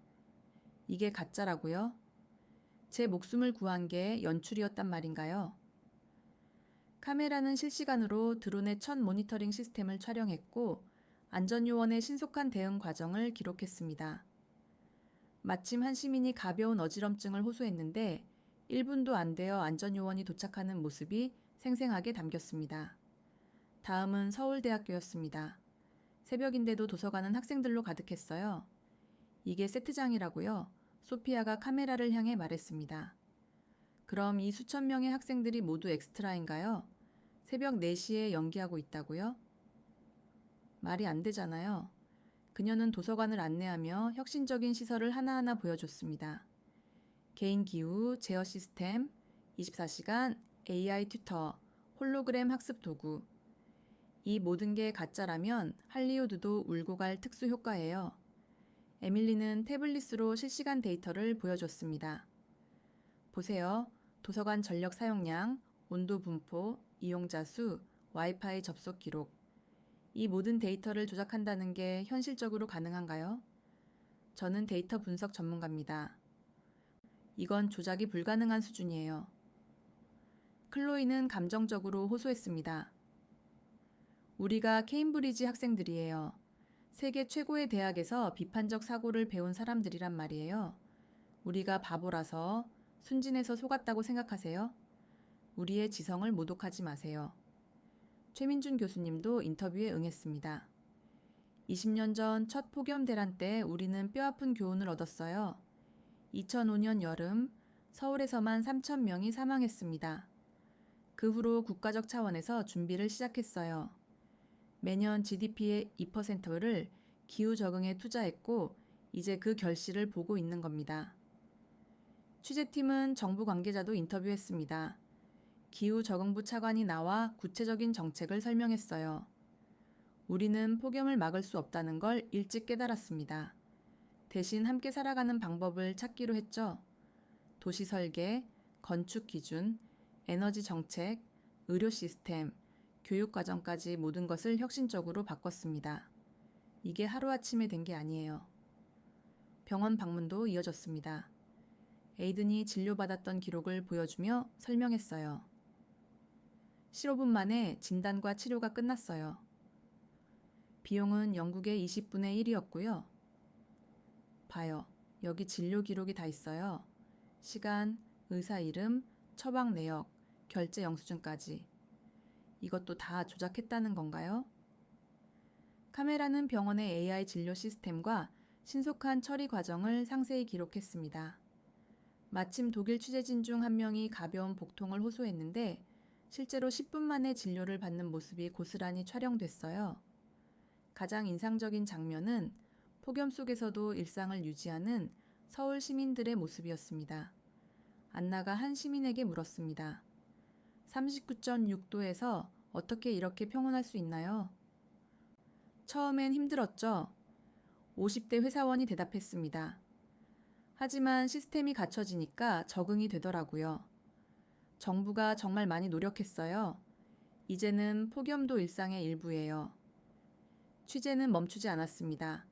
이게 가짜라고요? 제 목숨을 구한 게 연출이었단 말인가요? 카메라는 실시간으로 드론의 첫 모니터링 시스템을 촬영했고 안전요원의 신속한 대응 과정을 기록했습니다. 마침 한 시민이 가벼운 어지럼증을 호소했는데 1분도 안 되어 안전요원이 도착하는 모습이 생생하게 담겼습니다. 다음은 서울대학교였습니다. 새벽인데도 도서관은 학생들로 가득했어요. 이게 세트장이라고요. 소피아가 카메라를 향해 말했습니다. 그럼 이 수천 명의 학생들이 모두 엑스트라인가요? 새벽 4시에 연기하고 있다고요? 말이 안 되잖아요. 그녀는 도서관을 안내하며 혁신적인 시설을 하나하나 보여줬습니다. 개인 기후, 제어 시스템, 24시간, AI 튜터, 홀로그램 학습 도구. 이 모든 게 가짜라면 할리우드도 울고 갈 특수 효과예요. 에밀리는 태블릿으로 실시간 데이터를 보여줬습니다. 보세요. 도서관 전력 사용량, 온도 분포, 이용자 수, 와이파이 접속 기록. 이 모든 데이터를 조작한다는 게 현실적으로 가능한가요? 저는 데이터 분석 전문가입니다. 이건 조작이 불가능한 수준이에요. 클로이는 감정적으로 호소했습니다. 우리가 케임브리지 학생들이에요. 세계 최고의 대학에서 비판적 사고를 배운 사람들이란 말이에요. 우리가 바보라서 순진해서 속았다고 생각하세요? 우리의 지성을 모독하지 마세요. 최민준 교수님도 인터뷰에 응했습니다. 20년 전 첫 폭염 대란 때 우리는 뼈아픈 교훈을 얻었어요. 2005년 여름 서울에서만 3,000명이 사망했습니다. 그 후로 국가적 차원에서 준비를 시작했어요. 매년 GDP의 2%를 기후 적응에 투자했고 이제 그 결실을 보고 있는 겁니다. 취재팀은 정부 관계자도 인터뷰했습니다. 기후적응부 차관이 나와 구체적인 정책을 설명했어요. 우리는 폭염을 막을 수 없다는 걸 일찍 깨달았습니다. 대신 함께 살아가는 방법을 찾기로 했죠. 도시 설계, 건축 기준, 에너지 정책, 의료 시스템, 교육 과정까지 모든 것을 혁신적으로 바꿨습니다. 이게 하루아침에 된 게 아니에요. 병원 방문도 이어졌습니다. 에이든이 진료받았던 기록을 보여주며 설명했어요. 15분 만에 진단과 치료가 끝났어요. 비용은 영국의 20분의 1이었고요. 봐요. 여기 진료 기록이 다 있어요. 시간, 의사 이름, 처방 내역, 결제 영수증까지. 이것도 다 조작했다는 건가요? 카메라는 병원의 AI 진료 시스템과 신속한 처리 과정을 상세히 기록했습니다. 마침 독일 취재진 중 한 명이 가벼운 복통을 호소했는데 실제로 10분 만에 진료를 받는 모습이 고스란히 촬영됐어요. 가장 인상적인 장면은 폭염 속에서도 일상을 유지하는 서울 시민들의 모습이었습니다. 안나가 한 시민에게 물었습니다. 39.6도에서 어떻게 이렇게 평온할 수 있나요? 처음엔 힘들었죠. 50대 회사원이 대답했습니다. 하지만 시스템이 갖춰지니까 적응이 되더라고요. 정부가 정말 많이 노력했어요. 이제는 폭염도 일상의 일부예요. 취재는 멈추지 않았습니다.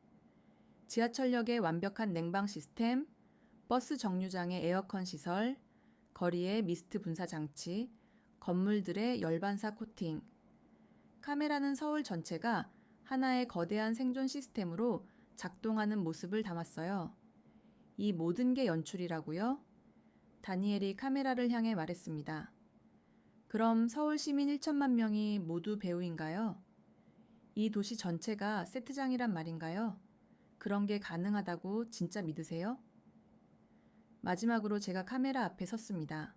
지하철역의 완벽한 냉방 시스템, 버스 정류장의 에어컨 시설, 거리의 미스트 분사 장치, 건물들의 열반사 코팅. 카메라는 서울 전체가 하나의 거대한 생존 시스템으로 작동하는 모습을 담았어요. 이 모든 게 연출이라고요? 다니엘이 카메라를 향해 말했습니다. 그럼 서울 시민 1천만 명이 모두 배우인가요? 이 도시 전체가 세트장이란 말인가요? 그런 게 가능하다고 진짜 믿으세요? 마지막으로 제가 카메라 앞에 섰습니다.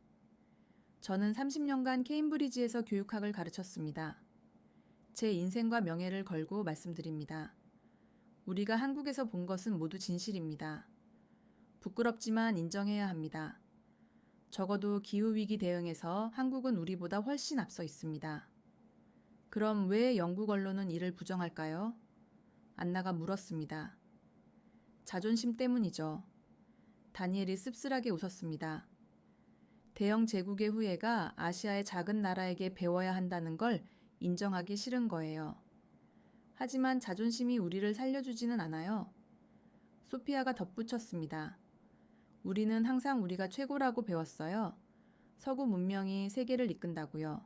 저는 30년간 케임브리지에서 교육학을 가르쳤습니다. 제 인생과 명예를 걸고 말씀드립니다. 우리가 한국에서 본 것은 모두 진실입니다. 부끄럽지만 인정해야 합니다. 적어도 기후위기 대응에서 한국은 우리보다 훨씬 앞서 있습니다. 그럼 왜 영국 언론은 이를 부정할까요? 안나가 물었습니다. 자존심 때문이죠. 다니엘이 씁쓸하게 웃었습니다. 대영 제국의 후예가 아시아의 작은 나라에게 배워야 한다는 걸 인정하기 싫은 거예요. 하지만 자존심이 우리를 살려주지는 않아요. 소피아가 덧붙였습니다. 우리는 항상 우리가 최고라고 배웠어요. 서구 문명이 세계를 이끈다고요.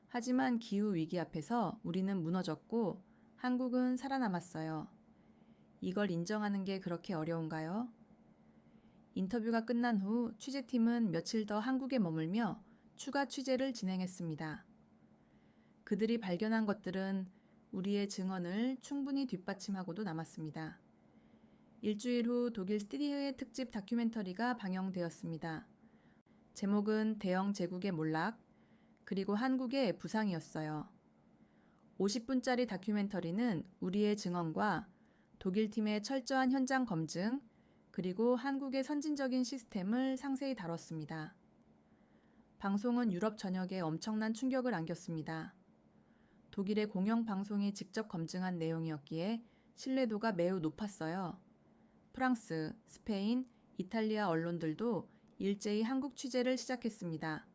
하지만 기후 위기 앞에서 우리는 무너졌고 한국은 살아남았어요. 이걸 인정하는 게 그렇게 어려운가요? 인터뷰가 끝난 후 취재팀은 며칠 더 한국에 머물며 추가 취재를 진행했습니다. 그들이 발견한 것들은 우리의 증언을 충분히 뒷받침하고도 남았습니다. 일주일 후 독일 스티리흐의 특집 다큐멘터리가 방영되었습니다. 제목은 대영 제국의 몰락, 그리고 한국의 부상이었어요. 50분짜리 다큐멘터리는 우리의 증언과 독일 팀의 철저한 현장 검증, 그리고 한국의 선진적인 시스템을 상세히 다뤘습니다. 방송은 유럽 전역에 엄청난 충격을 안겼습니다. 독일의 공영방송이 직접 검증한 내용이었기에 신뢰도가 매우 높았어요. 프랑스, 스페인, 이탈리아 언론들도 일제히 한국 취재를 시작했습니다.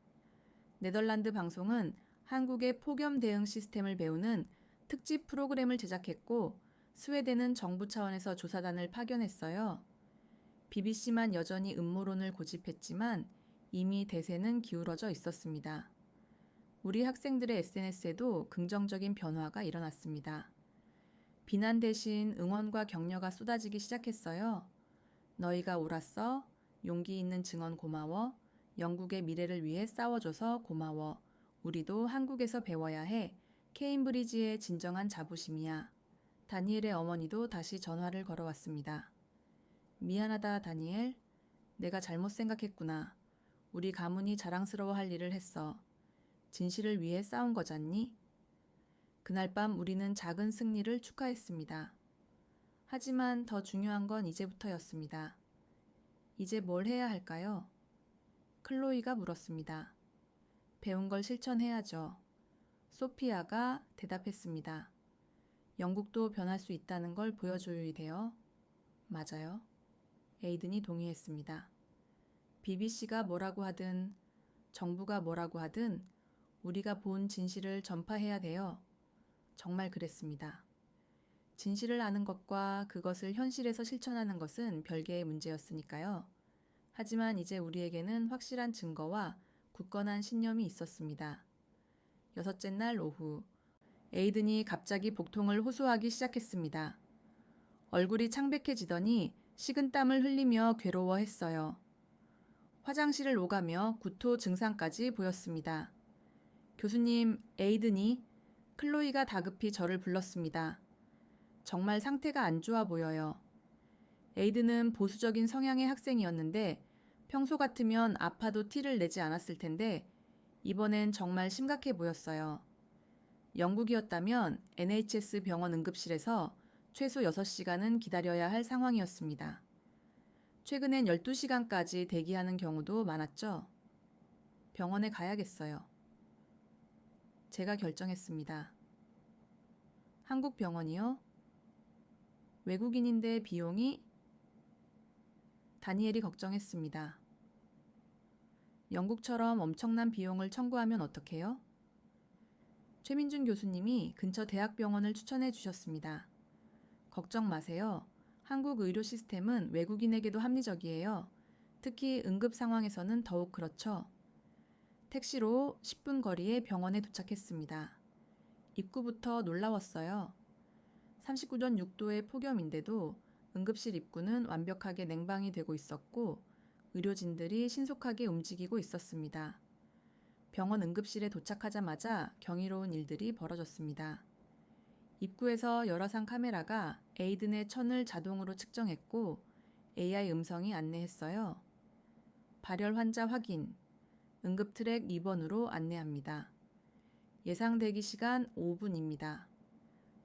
네덜란드 방송은 한국의 폭염 대응 시스템을 배우는 특집 프로그램을 제작했고 스웨덴은 정부 차원에서 조사단을 파견했어요. BBC만 여전히 음모론을 고집했지만 이미 대세는 기울어져 있었습니다. 우리 학생들의 SNS에도 긍정적인 변화가 일어났습니다. 비난 대신 응원과 격려가 쏟아지기 시작했어요. 너희가 옳았어. 용기 있는 증언 고마워. 영국의 미래를 위해 싸워줘서 고마워. 우리도 한국에서 배워야 해. 케임브리지의 진정한 자부심이야. 다니엘의 어머니도 다시 전화를 걸어왔습니다. 미안하다, 다니엘. 내가 잘못 생각했구나. 우리 가문이 자랑스러워할 일을 했어. 진실을 위해 싸운 거잖니? 그날 밤 우리는 작은 승리를 축하했습니다. 하지만 더 중요한 건 이제부터였습니다. 이제 뭘 해야 할까요? 클로이가 물었습니다. 배운 걸 실천해야죠. 소피아가 대답했습니다. 영국도 변할 수 있다는 걸 보여줘야 돼요. 맞아요. 에이든이 동의했습니다. BBC가 뭐라고 하든 정부가 뭐라고 하든 우리가 본 진실을 전파해야 돼요. 정말 그랬습니다. 진실을 아는 것과 그것을 현실에서 실천하는 것은 별개의 문제였으니까요. 하지만 이제 우리에게는 확실한 증거와 굳건한 신념이 있었습니다. 여섯째 날 오후, 에이든이 갑자기 복통을 호소하기 시작했습니다. 얼굴이 창백해지더니 식은땀을 흘리며 괴로워했어요. 화장실을 오가며 구토 증상까지 보였습니다. 교수님, 에이든이 클로이가 다급히 저를 불렀습니다. 정말 상태가 안 좋아 보여요. 에이든은 보수적인 성향의 학생이었는데 평소 같으면 아파도 티를 내지 않았을 텐데 이번엔 정말 심각해 보였어요. 영국이었다면 NHS 병원 응급실에서 최소 6시간은 기다려야 할 상황이었습니다. 최근엔 12시간까지 대기하는 경우도 많았죠. 병원에 가야겠어요. 제가 결정했습니다. 한국 병원이요? 외국인인데 비용이? 다니엘이 걱정했습니다. 영국처럼 엄청난 비용을 청구하면 어떡해요? 최민준 교수님이 근처 대학병원을 추천해 주셨습니다. 걱정 마세요. 한국 의료 시스템은 외국인에게도 합리적이에요. 특히 응급 상황에서는 더욱 그렇죠. 택시로 10분 거리의 병원에 도착했습니다. 입구부터 놀라웠어요. 39도 6도의 폭염인데도 응급실 입구는 완벽하게 냉방이 되고 있었고 의료진들이 신속하게 움직이고 있었습니다. 병원 응급실에 도착하자마자 경이로운 일들이 벌어졌습니다. 입구에서 열화상 카메라가 에이든의 천을 자동으로 측정했고 AI 음성이 안내했어요. 발열 환자 확인, 응급 트랙 2번으로 안내합니다. 예상 대기 시간 5분입니다.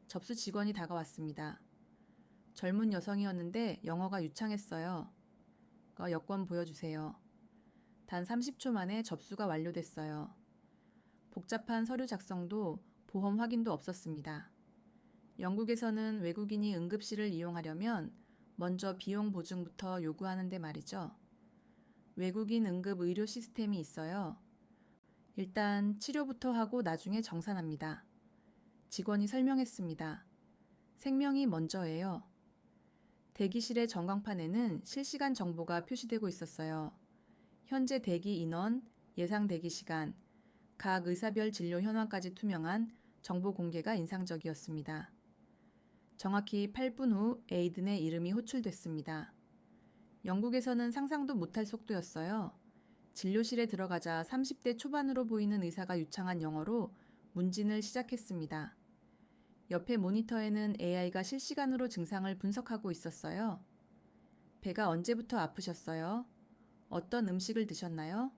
접수 직원이 다가왔습니다. 젊은 여성이었는데 영어가 유창했어요. 여권 보여주세요. 단 30초 만에 접수가 완료됐어요. 복잡한 서류 작성도 보험 확인도 없었습니다. 영국에서는 외국인이 응급실을 이용하려면 먼저 비용 보증부터 요구하는데 말이죠. 외국인 응급 의료 시스템이 있어요. 일단 치료부터 하고 나중에 정산합니다. 직원이 설명했습니다. 생명이 먼저예요. 대기실의 전광판에는 실시간 정보가 표시되고 있었어요. 현재 대기 인원, 예상 대기 시간, 각 의사별 진료 현황까지 투명한 정보 공개가 인상적이었습니다. 정확히 8분 후 에이든의 이름이 호출됐습니다. 영국에서는 상상도 못할 속도였어요. 진료실에 들어가자 30대 초반으로 보이는 의사가 유창한 영어로 문진을 시작했습니다. 옆에 모니터에는 AI가 실시간으로 증상을 분석하고 있었어요. 배가 언제부터 아프셨어요? 어떤 음식을 드셨나요?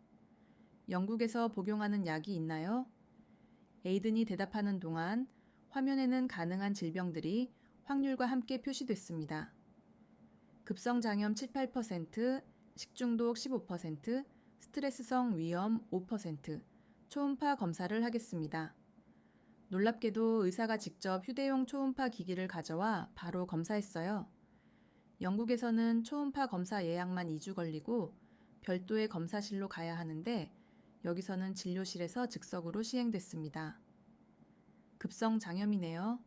영국에서 복용하는 약이 있나요? 에이든이 대답하는 동안 화면에는 가능한 질병들이 확률과 함께 표시됐습니다. 급성 장염 7, 8%, 식중독 15%, 스트레스성 위염 5%, 초음파 검사를 하겠습니다. 놀랍게도 의사가 직접 휴대용 초음파 기기를 가져와 바로 검사했어요. 영국에서는 초음파 검사 예약만 2주 걸리고 별도의 검사실로 가야 하는데 여기서는 진료실에서 즉석으로 시행됐습니다. 급성 장염이네요.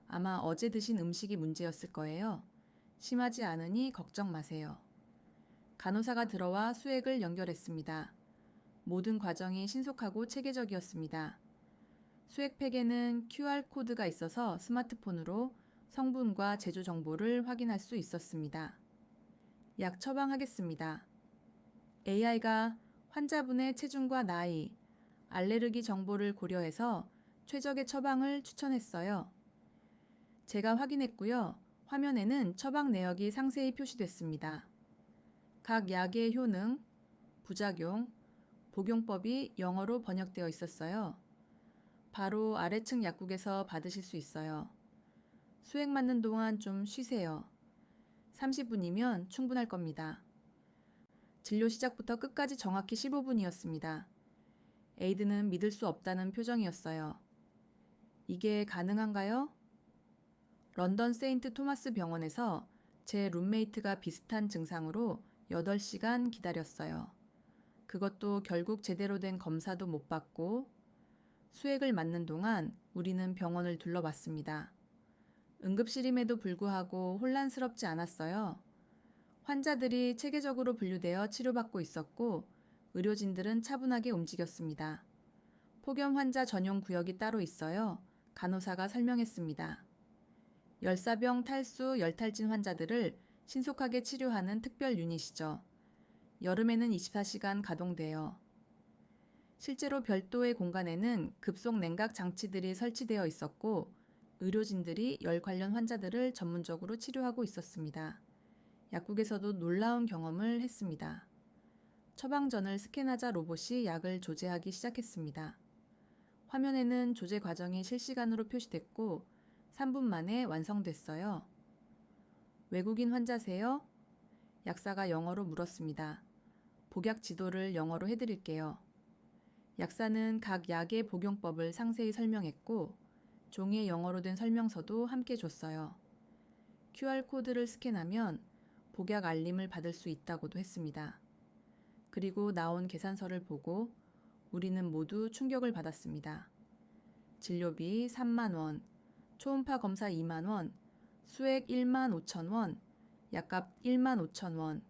아마 어제 드신 음식이 문제였을 거예요. 심하지 않으니 걱정 마세요. 간호사가 들어와 수액을 연결했습니다. 모든 과정이 신속하고 체계적이었습니다. 수액팩에는 QR코드가 있어서 스마트폰으로 성분과 제조 정보를 확인할 수 있었습니다. 약 처방하겠습니다. AI가 환자분의 체중과 나이, 알레르기 정보를 고려해서 최적의 처방을 추천했어요. 제가 확인했고요. 화면에는 처방 내역이 상세히 표시됐습니다. 각 약의 효능, 부작용, 복용법이 영어로 번역되어 있었어요. 바로 아래층 약국에서 받으실 수 있어요. 수액 맞는 동안 좀 쉬세요. 30분이면 충분할 겁니다. 진료 시작부터 끝까지 정확히 15분이었습니다. 에이든은 믿을 수 없다는 표정이었어요. 이게 가능한가요? 런던 세인트 토마스 병원에서 제 룸메이트가 비슷한 증상으로 8시간 기다렸어요. 그것도 결국 제대로 된 검사도 못 받고 수액을 맞는 동안 우리는 병원을 둘러봤습니다. 응급실임에도 불구하고 혼란스럽지 않았어요. 환자들이 체계적으로 분류되어 치료받고 있었고 의료진들은 차분하게 움직였습니다. 폭염 환자 전용 구역이 따로 있어요. 간호사가 설명했습니다. 열사병, 탈수, 열탈진 환자들을 신속하게 치료하는 특별 유닛이죠. 여름에는 24시간 가동돼요. 실제로 별도의 공간에는 급속 냉각 장치들이 설치되어 있었고 의료진들이 열 관련 환자들을 전문적으로 치료하고 있었습니다. 약국에서도 놀라운 경험을 했습니다. 처방전을 스캔하자 로봇이 약을 조제하기 시작했습니다. 화면에는 조제 과정이 실시간으로 표시됐고 3분 만에 완성됐어요. 외국인 환자세요? 약사가 영어로 물었습니다. 복약 지도를 영어로 해드릴게요. 약사는 각 약의 복용법을 상세히 설명했고 종이에 영어로 된 설명서도 함께 줬어요. QR코드를 스캔하면 복약 알림을 받을 수 있다고도 했습니다. 그리고 나온 계산서를 보고 우리는 모두 충격을 받았습니다. 진료비 3만 원, 초음파 검사 2만 원, 수액 1만 5천 원, 약값 1만 5천 원,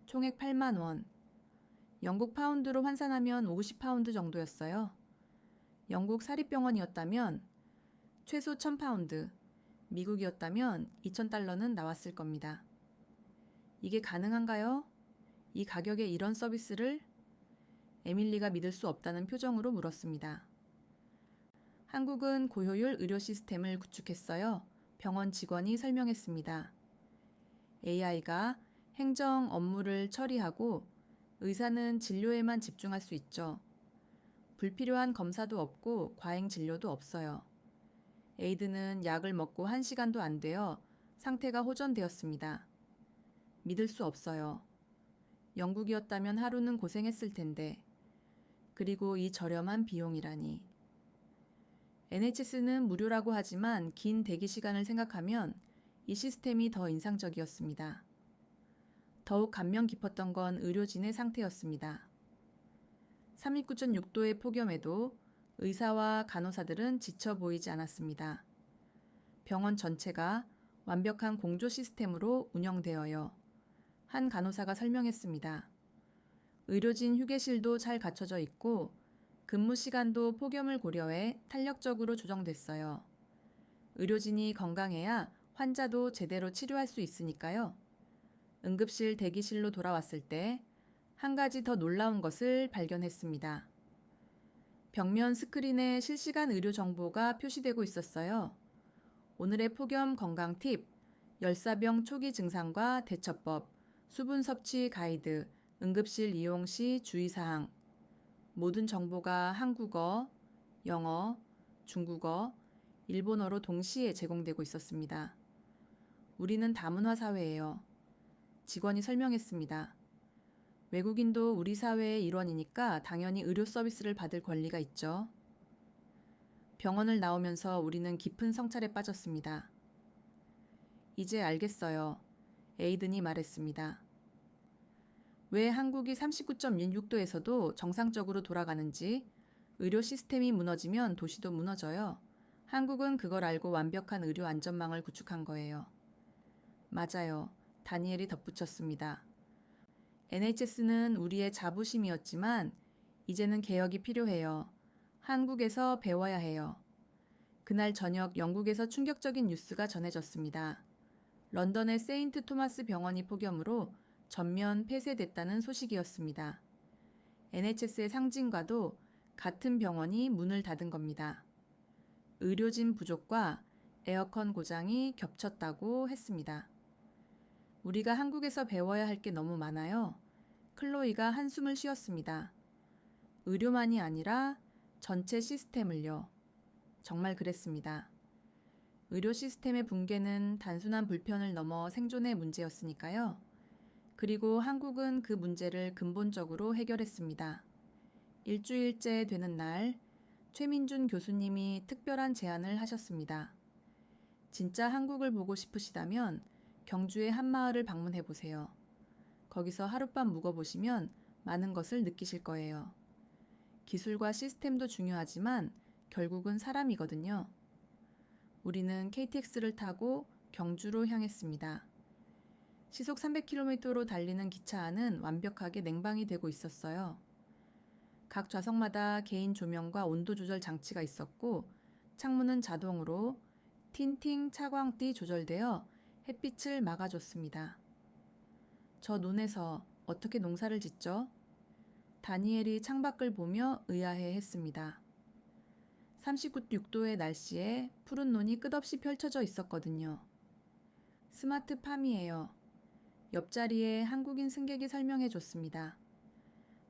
총액 8만 원. 영국 파운드로 환산하면 50파운드 정도였어요. 영국 사립병원이었다면 최소 1000파운드, 미국이었다면 2000달러는 나왔을 겁니다. 이게 가능한가요? 이 가격에 이런 서비스를? 에밀리가 믿을 수 없다는 표정으로 물었습니다. 한국은 고효율 의료 시스템을 구축했어요. 병원 직원이 설명했습니다. AI가 행정 업무를 처리하고 의사는 진료에만 집중할 수 있죠. 불필요한 검사도 없고 과잉 진료도 없어요. 에이드는 약을 먹고 1시간도 안 되어 상태가 호전되었습니다. 믿을 수 없어요. 영국이었다면 하루는 고생했을 텐데. 그리고 이 저렴한 비용이라니. NHS는 무료라고 하지만 긴 대기 시간을 생각하면 이 시스템이 더 인상적이었습니다. 더욱 감명 깊었던 건 의료진의 상태였습니다. 39.6도의 폭염에도 의사와 간호사들은 지쳐 보이지 않았습니다. 병원 전체가 완벽한 공조 시스템으로 운영되어요. 한 간호사가 설명했습니다. 의료진 휴게실도 잘 갖춰져 있고 근무 시간도 폭염을 고려해 탄력적으로 조정됐어요. 의료진이 건강해야 환자도 제대로 치료할 수 있으니까요. 응급실 대기실로 돌아왔을 때 한 가지 더 놀라운 것을 발견했습니다. 벽면 스크린에 실시간 의료 정보가 표시되고 있었어요. 오늘의 폭염 건강 팁, 열사병 초기 증상과 대처법, 수분 섭취 가이드, 응급실 이용 시 주의사항. 모든 정보가 한국어, 영어, 중국어, 일본어로 동시에 제공되고 있었습니다. 우리는 다문화 사회예요. 직원이 설명했습니다. 외국인도 우리 사회의 일원이니까 당연히 의료 서비스를 받을 권리가 있죠. 병원을 나오면서 우리는 깊은 성찰에 빠졌습니다. 이제 알겠어요. 에이든이 말했습니다. 왜 한국이 39.6도에서도 정상적으로 돌아가는지, 의료 시스템이 무너지면 도시도 무너져요. 한국은 그걸 알고 완벽한 의료 안전망을 구축한 거예요. 맞아요. 다니엘이 덧붙였습니다. NHS는 우리의 자부심이었지만 이제는 개혁이 필요해요. 한국에서 배워야 해요. 그날 저녁 영국에서 충격적인 뉴스가 전해졌습니다. 런던의 세인트 토마스 병원이 폭염으로 전면 폐쇄됐다는 소식이었습니다. NHS의 상징과도 같은 병원이 문을 닫은 겁니다. 의료진 부족과 에어컨 고장이 겹쳤다고 했습니다. 우리가 한국에서 배워야 할 게 너무 많아요. 클로이가 한숨을 쉬었습니다. 의료만이 아니라 전체 시스템을요. 정말 그랬습니다. 의료 시스템의 붕괴는 단순한 불편을 넘어 생존의 문제였으니까요. 그리고 한국은 그 문제를 근본적으로 해결했습니다. 일주일째 되는 날, 최민준 교수님이 특별한 제안을 하셨습니다. 진짜 한국을 보고 싶으시다면 경주의 한 마을을 방문해 보세요. 거기서 하룻밤 묵어보시면 많은 것을 느끼실 거예요. 기술과 시스템도 중요하지만 결국은 사람이거든요. 우리는 KTX를 타고 경주로 향했습니다. 시속 300km로 달리는 기차 안은 완벽하게 냉방이 되고 있었어요. 각 좌석마다 개인 조명과 온도 조절 장치가 있었고 창문은 자동으로 틴팅 차광띠 조절되어 햇빛을 막아줬습니다. 저 논에서 어떻게 농사를 짓죠? 다니엘이 창밖을 보며 의아해 했습니다. 39.6도의 날씨에 푸른 논이 끝없이 펼쳐져 있었거든요. 스마트팜이에요. 옆자리에 한국인 승객이 설명해 줬습니다.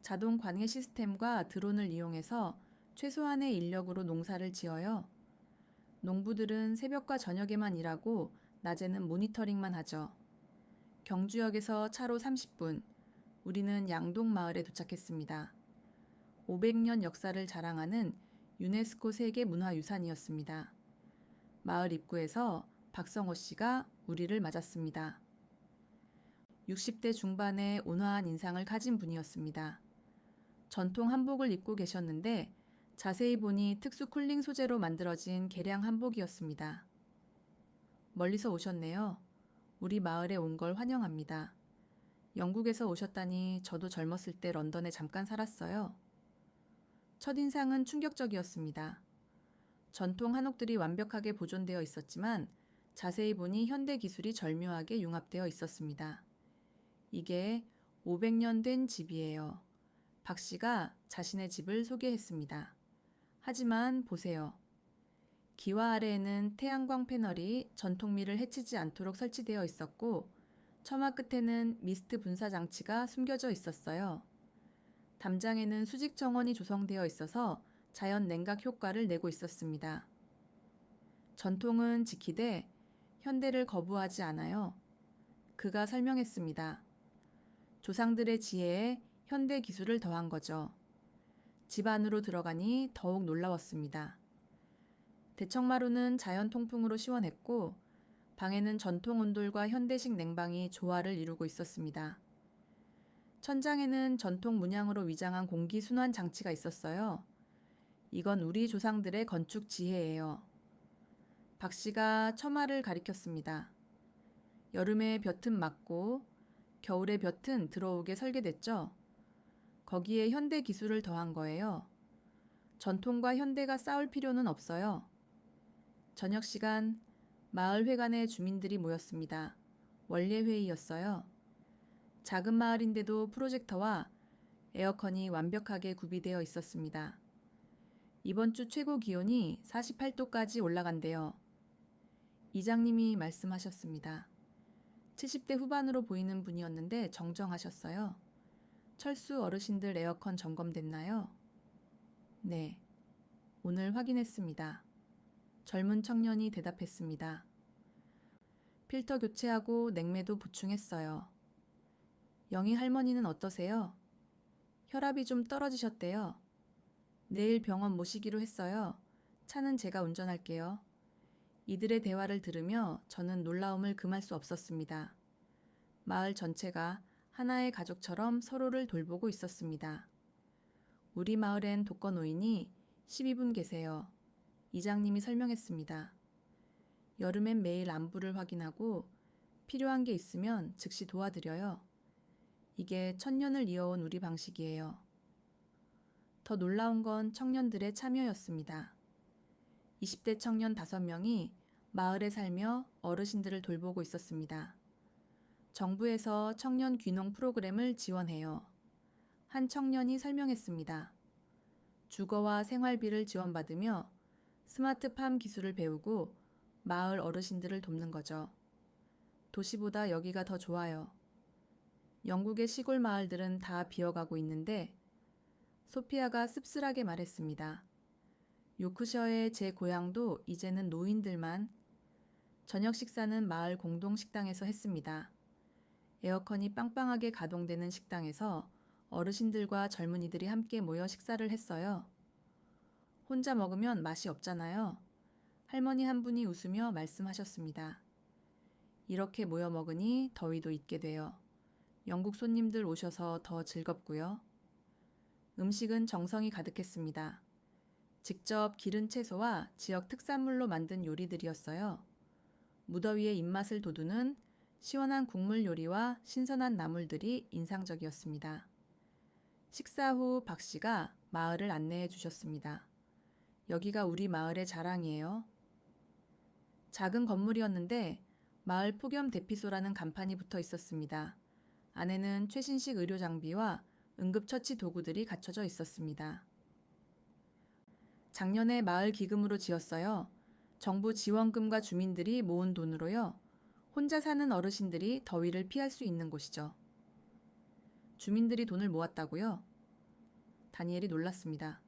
자동 관계 시스템과 드론을 이용해서 최소한의 인력으로 농사를 지어요. 농부들은 새벽과 저녁에만 일하고 낮에는 모니터링만 하죠. 경주역에서 차로 30분, 우리는 양동마을에 도착했습니다. 500년 역사를 자랑하는 유네스코 세계문화유산이었습니다. 마을 입구에서 박성호 씨가 우리를 맞았습니다. 60대 중반의 온화한 인상을 가진 분이었습니다. 전통 한복을 입고 계셨는데 자세히 보니 특수 쿨링 소재로 만들어진 개량 한복이었습니다. 멀리서 오셨네요. 우리 마을에 온 걸 환영합니다. 영국에서 오셨다니 저도 젊었을 때 런던에 잠깐 살았어요. 첫인상은 충격적이었습니다. 전통 한옥들이 완벽하게 보존되어 있었지만 자세히 보니 현대 기술이 절묘하게 융합되어 있었습니다. 이게 500년 된 집이에요. 박 씨가 자신의 집을 소개했습니다. 하지만 보세요. 기와 아래에는 태양광 패널이 전통미를 해치지 않도록 설치되어 있었고 처마 끝에는 미스트 분사 장치가 숨겨져 있었어요. 담장에는 수직 정원이 조성되어 있어서 자연 냉각 효과를 내고 있었습니다. 전통은 지키되 현대를 거부하지 않아요. 그가 설명했습니다. 조상들의 지혜에 현대 기술을 더한 거죠. 집 안으로 들어가니 더욱 놀라웠습니다. 대청마루는 자연 통풍으로 시원했고 방에는 전통 온돌과 현대식 냉방이 조화를 이루고 있었습니다. 천장에는 전통 문양으로 위장한 공기 순환 장치가 있었어요. 이건 우리 조상들의 건축 지혜예요. 박 씨가 처마를 가리켰습니다. 여름에 볕은 막고 겨울에 볕은 들어오게 설계됐죠. 거기에 현대 기술을 더한 거예요. 전통과 현대가 싸울 필요는 없어요. 저녁 시간 마을 회관에 주민들이 모였습니다. 원례 회의였어요. 작은 마을인데도 프로젝터와 에어컨이 완벽하게 구비되어 있었습니다. 이번 주 최고 기온이 48도까지 올라간대요. 이장님이 말씀하셨습니다. 70대 후반으로 보이는 분이었는데 정정하셨어요. 철수 어르신들 에어컨 점검됐나요? 네. 오늘 확인했습니다. 젊은 청년이 대답했습니다. 필터 교체하고 냉매도 보충했어요. 영희 할머니는 어떠세요? 혈압이 좀 떨어지셨대요. 내일 병원 모시기로 했어요. 차는 제가 운전할게요. 이들의 대화를 들으며 저는 놀라움을 금할 수 없었습니다. 마을 전체가 하나의 가족처럼 서로를 돌보고 있었습니다. 우리 마을엔 독거노인이 12분 계세요. 이장님이 설명했습니다. 여름엔 매일 안부를 확인하고 필요한 게 있으면 즉시 도와드려요. 이게 천년을 이어온 우리 방식이에요. 더 놀라운 건 청년들의 참여였습니다. 20대 청년 5명이 마을에 살며 어르신들을 돌보고 있었습니다. 정부에서 청년 귀농 프로그램을 지원해요. 한 청년이 설명했습니다. 주거와 생활비를 지원받으며 스마트팜 기술을 배우고 마을 어르신들을 돕는 거죠. 도시보다 여기가 더 좋아요. 영국의 시골 마을들은 다 비어가고 있는데 소피아가 씁쓸하게 말했습니다. 요크셔의 제 고향도 이제는 노인들만. 저녁 식사는 마을 공동 식당에서 했습니다. 에어컨이 빵빵하게 가동되는 식당에서 어르신들과 젊은이들이 함께 모여 식사를 했어요. 혼자 먹으면 맛이 없잖아요. 할머니 한 분이 웃으며 말씀하셨습니다. 이렇게 모여 먹으니 더위도 잊게 돼요. 영국 손님들 오셔서 더 즐겁고요. 음식은 정성이 가득했습니다. 직접 기른 채소와 지역 특산물로 만든 요리들이었어요. 무더위에 입맛을 돋우는 시원한 국물 요리와 신선한 나물들이 인상적이었습니다. 식사 후 박 씨가 마을을 안내해 주셨습니다. 여기가 우리 마을의 자랑이에요. 작은 건물이었는데 마을 폭염 대피소라는 간판이 붙어 있었습니다. 안에는 최신식 의료 장비와 응급처치 도구들이 갖춰져 있었습니다. 작년에 마을 기금으로 지었어요. 정부 지원금과 주민들이 모은 돈으로요. 혼자 사는 어르신들이 더위를 피할 수 있는 곳이죠. 주민들이 돈을 모았다고요? 다니엘이 놀랐습니다.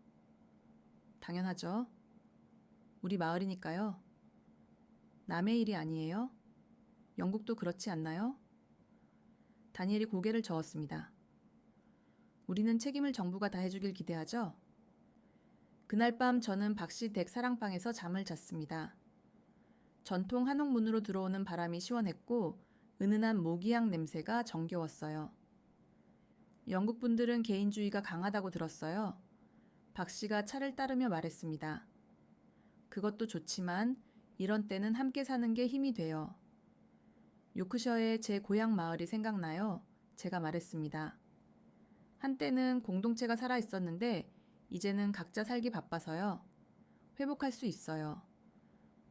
당연하죠. 우리 마을이니까요. 남의 일이 아니에요? 영국도 그렇지 않나요? 다니엘이 고개를 저었습니다. 우리는 책임을 정부가 다 해주길 기대하죠? 그날 밤 저는 박씨 댁 사랑방에서 잠을 잤습니다. 전통 한옥문으로 들어오는 바람이 시원했고 은은한 모기향 냄새가 정겨웠어요. 영국 분들은 개인주의가 강하다고 들었어요. 박 씨가 차를 따르며 말했습니다. 그것도 좋지만 이런 때는 함께 사는 게 힘이 돼요. 요크셔의 제 고향 마을이 생각나요. 제가 말했습니다. 한때는 공동체가 살아 있었는데 이제는 각자 살기 바빠서요. 회복할 수 있어요.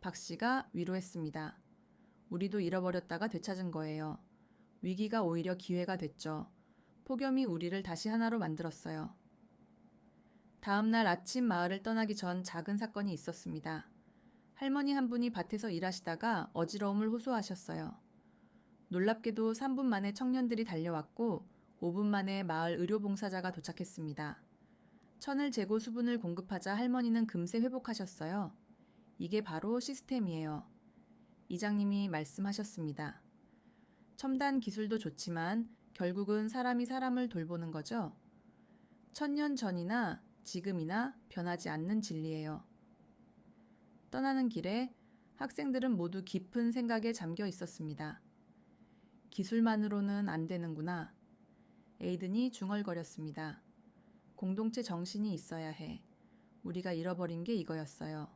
박 씨가 위로했습니다. 우리도 잃어버렸다가 되찾은 거예요. 위기가 오히려 기회가 됐죠. 폭염이 우리를 다시 하나로 만들었어요. 다음 날 아침 마을을 떠나기 전 작은 사건이 있었습니다. 할머니 한 분이 밭에서 일하시다가 어지러움을 호소하셨어요. 놀랍게도 3분 만에 청년들이 달려왔고 5분 만에 마을 의료봉사자가 도착했습니다. 천을 재고 수분을 공급하자 할머니는 금세 회복하셨어요. 이게 바로 시스템이에요. 이장님이 말씀하셨습니다. 첨단 기술도 좋지만 결국은 사람이 사람을 돌보는 거죠. 1000년 전이나 지금이나 변하지 않는 진리예요. 떠나는 길에 학생들은 모두 깊은 생각에 잠겨 있었습니다. 기술만으로는 안 되는구나. 에이든이 중얼거렸습니다. 공동체 정신이 있어야 해. 우리가 잃어버린 게 이거였어요.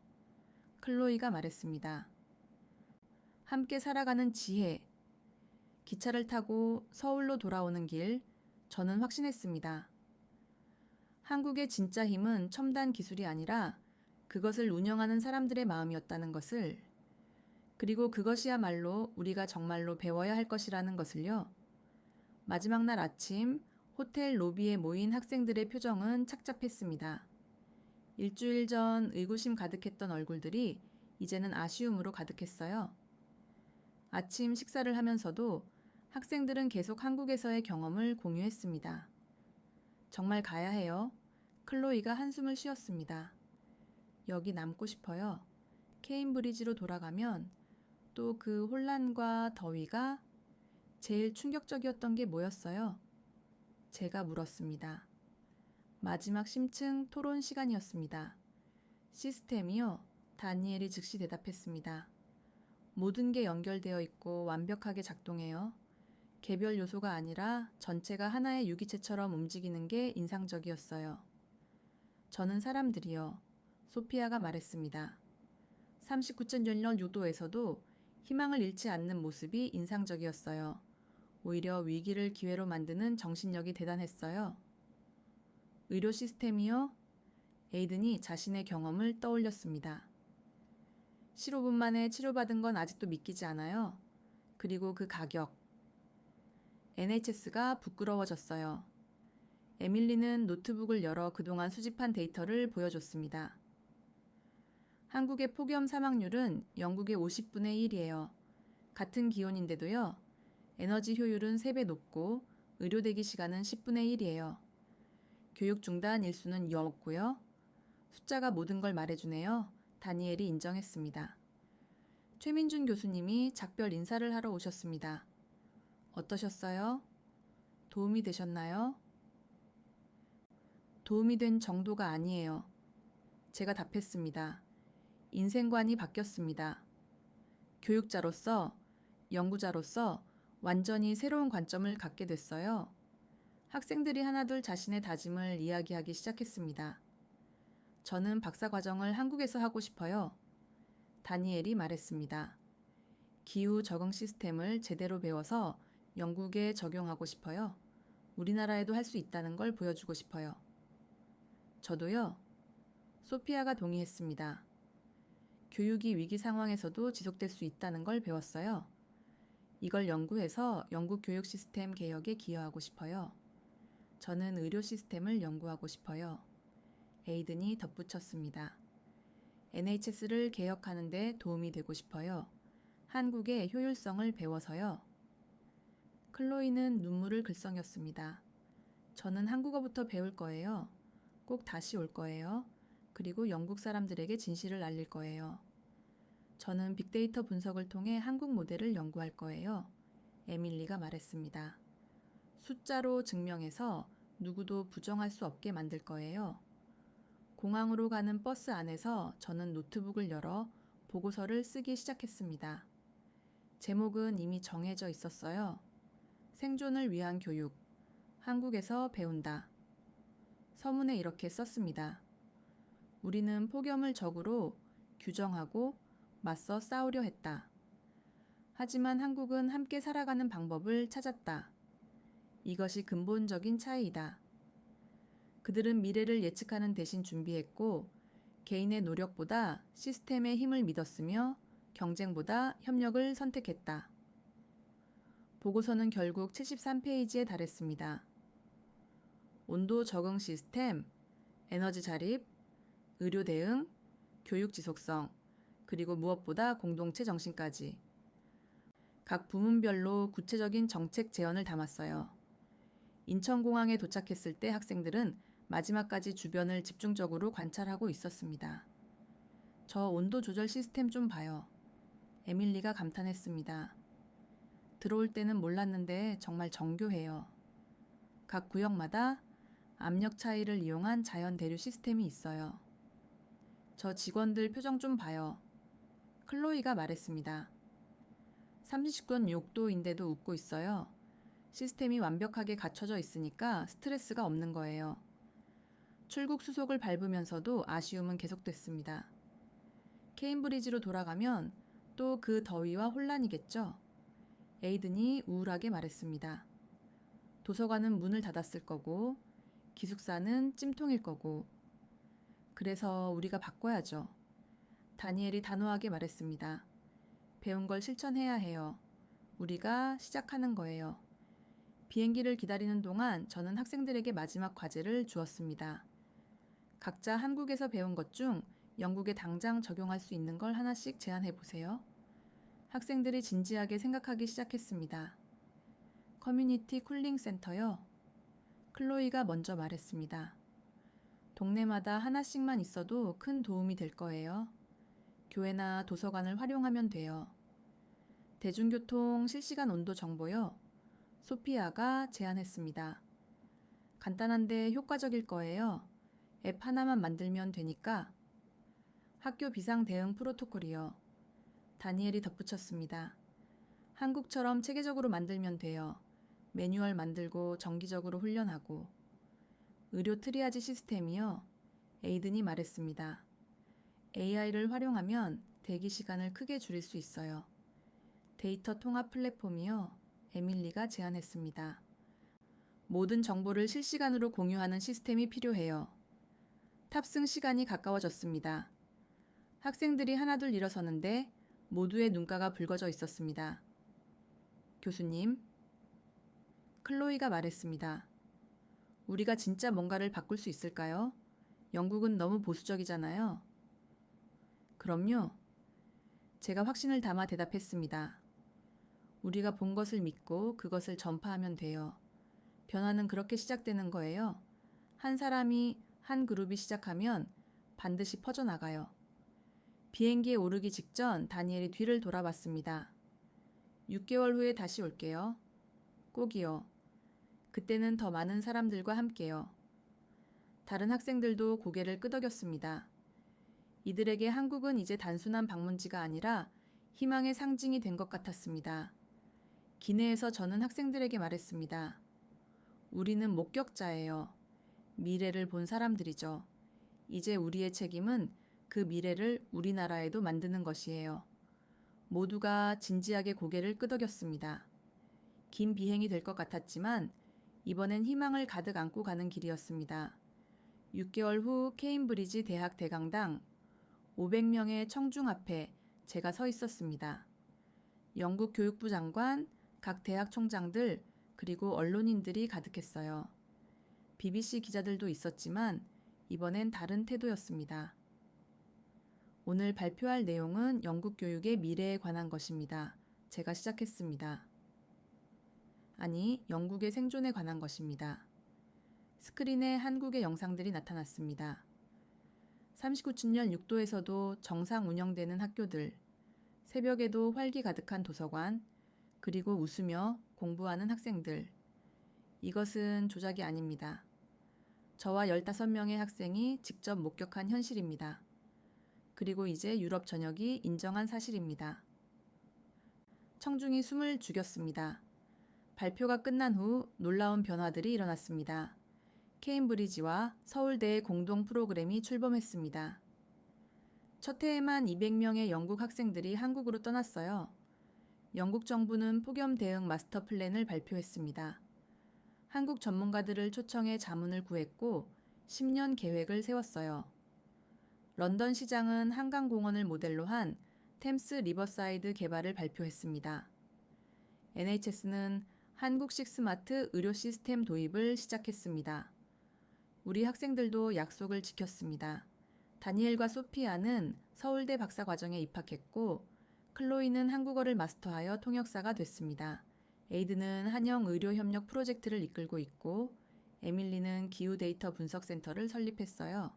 클로이가 말했습니다. 함께 살아가는 지혜. 기차를 타고 서울로 돌아오는 길, 저는 확신했습니다. 한국의 진짜 힘은 첨단 기술이 아니라 그것을 운영하는 사람들의 마음이었다는 것을, 그리고 그것이야말로 우리가 정말로 배워야 할 것이라는 것을요. 마지막 날 아침 호텔 로비에 모인 학생들의 표정은 착잡했습니다. 일주일 전 의구심 가득했던 얼굴들이 이제는 아쉬움으로 가득했어요. 아침 식사를 하면서도 학생들은 계속 한국에서의 경험을 공유했습니다. 정말 가야 해요. 클로이가 한숨을 쉬었습니다. 여기 남고 싶어요. 케임브리지로 돌아가면 또 그 혼란과 더위가 제일 충격적이었던 게 뭐였어요? 제가 물었습니다. 마지막 심층 토론 시간이었습니다. 시스템이요? 다니엘이 즉시 대답했습니다. 모든 게 연결되어 있고 완벽하게 작동해요. 개별 요소가 아니라 전체가 하나의 유기체처럼 움직이는 게 인상적이었어요. 저는 사람들이요. 소피아가 말했습니다. 39.6년 요도에서도 희망을 잃지 않는 모습이 인상적이었어요. 오히려 위기를 기회로 만드는 정신력이 대단했어요. 의료 시스템이요? 에이든이 자신의 경험을 떠올렸습니다. 15분 만에 치료받은 건 아직도 믿기지 않아요. 그리고 그 가격. NHS가 부끄러워졌어요. 에밀리는 노트북을 열어 그동안 수집한 데이터를 보여줬습니다. 한국의 폭염 사망률은 영국의 50분의 1이에요. 같은 기온인데도요. 에너지 효율은 3배 높고 의료 대기 시간은 10분의 1이에요. 교육 중단 일수는 없고요. 숫자가 모든 걸 말해주네요. 다니엘이 인정했습니다. 최민준 교수님이 작별 인사를 하러 오셨습니다. 어떠셨어요? 도움이 되셨나요? 도움이 된 정도가 아니에요. 제가 답했습니다. 인생관이 바뀌었습니다. 교육자로서, 연구자로서 완전히 새로운 관점을 갖게 됐어요. 학생들이 하나둘 자신의 다짐을 이야기하기 시작했습니다. 저는 박사과정을 한국에서 하고 싶어요. 다니엘이 말했습니다. 기후 적응 시스템을 제대로 배워서 영국에 적용하고 싶어요. 우리나라에도 할 수 있다는 걸 보여주고 싶어요. 저도요. 소피아가 동의했습니다. 교육이 위기 상황에서도 지속될 수 있다는 걸 배웠어요. 이걸 연구해서 영국 교육 시스템 개혁에 기여하고 싶어요. 저는 의료 시스템을 연구하고 싶어요. 에이든이 덧붙였습니다. NHS를 개혁하는 데 도움이 되고 싶어요. 한국의 효율성을 배워서요. 클로이는 눈물을 글썽였습니다. 저는 한국어부터 배울 거예요. 꼭 다시 올 거예요. 그리고 영국 사람들에게 진실을 알릴 거예요. 저는 빅데이터 분석을 통해 한국 모델을 연구할 거예요. 에밀리가 말했습니다. 숫자로 증명해서 누구도 부정할 수 없게 만들 거예요. 공항으로 가는 버스 안에서 저는 노트북을 열어 보고서를 쓰기 시작했습니다. 제목은 이미 정해져 있었어요. 생존을 위한 교육. 한국에서 배운다. 서문에 이렇게 썼습니다. 우리는 폭염을 적으로 규정하고 맞서 싸우려 했다. 하지만 한국은 함께 살아가는 방법을 찾았다. 이것이 근본적인 차이이다. 그들은 미래를 예측하는 대신 준비했고 개인의 노력보다 시스템의 힘을 믿었으며 경쟁보다 협력을 선택했다. 보고서는 결국 73페이지에 달했습니다. 온도 적응 시스템, 에너지 자립, 의료 대응, 교육 지속성, 그리고 무엇보다 공동체 정신까지. 각 부문별로 구체적인 정책 제언을 담았어요. 인천공항에 도착했을 때 학생들은 마지막까지 주변을 집중적으로 관찰하고 있었습니다. 저 온도 조절 시스템 좀 봐요. 에밀리가 감탄했습니다. 들어올 때는 몰랐는데 정말 정교해요. 각 구역마다 압력 차이를 이용한 자연 대류 시스템이 있어요. 저 직원들 표정 좀 봐요. 클로이가 말했습니다. 39.6도인데도 웃고 있어요. 시스템이 완벽하게 갖춰져 있으니까 스트레스가 없는 거예요. 출국 수속을 밟으면서도 아쉬움은 계속됐습니다. 케임브리지로 돌아가면 또 그 더위와 혼란이겠죠? 에이든이 우울하게 말했습니다. 도서관은 문을 닫았을 거고 기숙사는 찜통일 거고 그래서 우리가 바꿔야죠. 다니엘이 단호하게 말했습니다. 배운 걸 실천해야 해요. 우리가 시작하는 거예요. 비행기를 기다리는 동안 저는 학생들에게 마지막 과제를 주었습니다. 각자 한국에서 배운 것 중 영국에 당장 적용할 수 있는 걸 하나씩 제안해 보세요. 학생들이 진지하게 생각하기 시작했습니다. 커뮤니티 쿨링 센터요. 클로이가 먼저 말했습니다. 동네마다 하나씩만 있어도 큰 도움이 될 거예요. 교회나 도서관을 활용하면 돼요. 대중교통 실시간 온도 정보요. 소피아가 제안했습니다. 간단한데 효과적일 거예요. 앱 하나만 만들면 되니까. 학교 비상 대응 프로토콜이요. 다니엘이 덧붙였습니다. 한국처럼 체계적으로 만들면 돼요. 매뉴얼 만들고 정기적으로 훈련하고. 의료 트리아지 시스템이요. 에이든이 말했습니다. AI를 활용하면 대기 시간을 크게 줄일 수 있어요. 데이터 통합 플랫폼이요. 에밀리가 제안했습니다. 모든 정보를 실시간으로 공유하는 시스템이 필요해요. 탑승 시간이 가까워졌습니다. 학생들이 하나둘 일어서는데 모두의 눈가가 붉어져 있었습니다. 교수님, 클로이가 말했습니다. 우리가 진짜 뭔가를 바꿀 수 있을까요? 영국은 너무 보수적이잖아요. 그럼요. 제가 확신을 담아 대답했습니다. 우리가 본 것을 믿고 그것을 전파하면 돼요. 변화는 그렇게 시작되는 거예요. 한 사람이, 한 그룹이 시작하면 반드시 퍼져나가요. 비행기에 오르기 직전 다니엘이 뒤를 돌아봤습니다. 6개월 후에 다시 올게요. 꼭이요. 그때는 더 많은 사람들과 함께요. 다른 학생들도 고개를 끄덕였습니다. 이들에게 한국은 이제 단순한 방문지가 아니라 희망의 상징이 된 것 같았습니다. 기내에서 저는 학생들에게 말했습니다. 우리는 목격자예요. 미래를 본 사람들이죠. 이제 우리의 책임은 그 미래를 우리나라에도 만드는 것이에요. 모두가 진지하게 고개를 끄덕였습니다. 긴 비행이 될 것 같았지만 이번엔 희망을 가득 안고 가는 길이었습니다. 6개월 후 케임브리지 대학 대강당 500명의 청중 앞에 제가 서 있었습니다. 영국 교육부 장관, 각 대학 총장들, 그리고 언론인들이 가득했어요. BBC 기자들도 있었지만 이번엔 다른 태도였습니다. 오늘 발표할 내용은 영국 교육의 미래에 관한 것입니다. 제가 시작했습니다. 아니, 영국의 생존에 관한 것입니다. 스크린에 한국의 영상들이 나타났습니다. 39층열 6도에서도 정상 운영되는 학교들, 새벽에도 활기 가득한 도서관, 그리고 웃으며 공부하는 학생들. 이것은 조작이 아닙니다. 저와 15명의 학생이 직접 목격한 현실입니다. 그리고 이제 유럽 전역이 인정한 사실입니다. 청중이 숨을 죽였습니다. 발표가 끝난 후 놀라운 변화들이 일어났습니다. 케임브리지와 서울대의 공동 프로그램이 출범했습니다. 첫 해에만 200명의 영국 학생들이 한국으로 떠났어요. 영국 정부는 폭염 대응 마스터 플랜을 발표했습니다. 한국 전문가들을 초청해 자문을 구했고 10년 계획을 세웠어요. 런던 시장은 한강공원을 모델로 한 템스 리버사이드 개발을 발표했습니다. NHS는 한국식 스마트 의료 시스템 도입을 시작했습니다. 우리 학생들도 약속을 지켰습니다. 다니엘과 소피아는 서울대 박사과정에 입학했고 클로이는 한국어를 마스터하여 통역사가 됐습니다. 에이드는 한영 의료협력 프로젝트를 이끌고 있고 에밀리는 기후 데이터 분석센터를 설립했어요.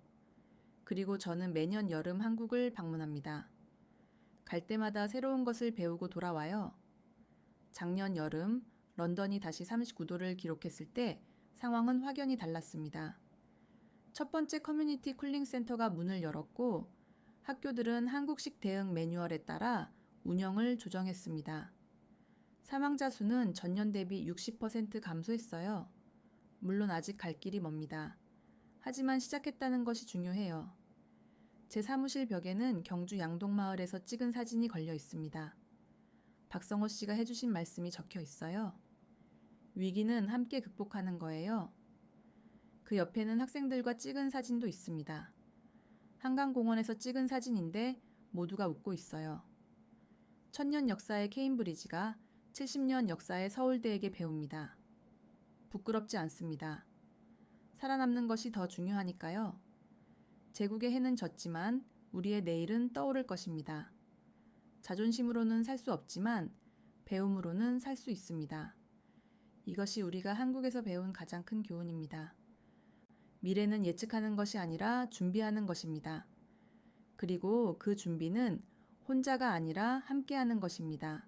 그리고 저는 매년 여름 한국을 방문합니다. 갈 때마다 새로운 것을 배우고 돌아와요. 작년 여름 런던이 다시 39도를 기록했을 때 상황은 확연히 달랐습니다. 첫 번째 커뮤니티 쿨링 센터가 문을 열었고 학교들은 한국식 대응 매뉴얼에 따라 운영을 조정했습니다. 사망자 수는 전년 대비 60% 감소했어요. 물론 아직 갈 길이 멉니다. 하지만 시작했다는 것이 중요해요. 제 사무실 벽에는 경주 양동마을에서 찍은 사진이 걸려 있습니다. 박성호 씨가 해주신 말씀이 적혀 있어요. 위기는 함께 극복하는 거예요. 그 옆에는 학생들과 찍은 사진도 있습니다. 한강공원에서 찍은 사진인데 모두가 웃고 있어요. 1000년 역사의 케임브리지가 70년 역사의 서울대에게 배웁니다. 부끄럽지 않습니다. 살아남는 것이 더 중요하니까요. 제국의 해는 졌지만 우리의 내일은 떠오를 것입니다. 자존심으로는 살 수 없지만 배움으로는 살 수 있습니다. 이것이 우리가 한국에서 배운 가장 큰 교훈입니다. 미래는 예측하는 것이 아니라 준비하는 것입니다. 그리고 그 준비는 혼자가 아니라 함께하는 것입니다.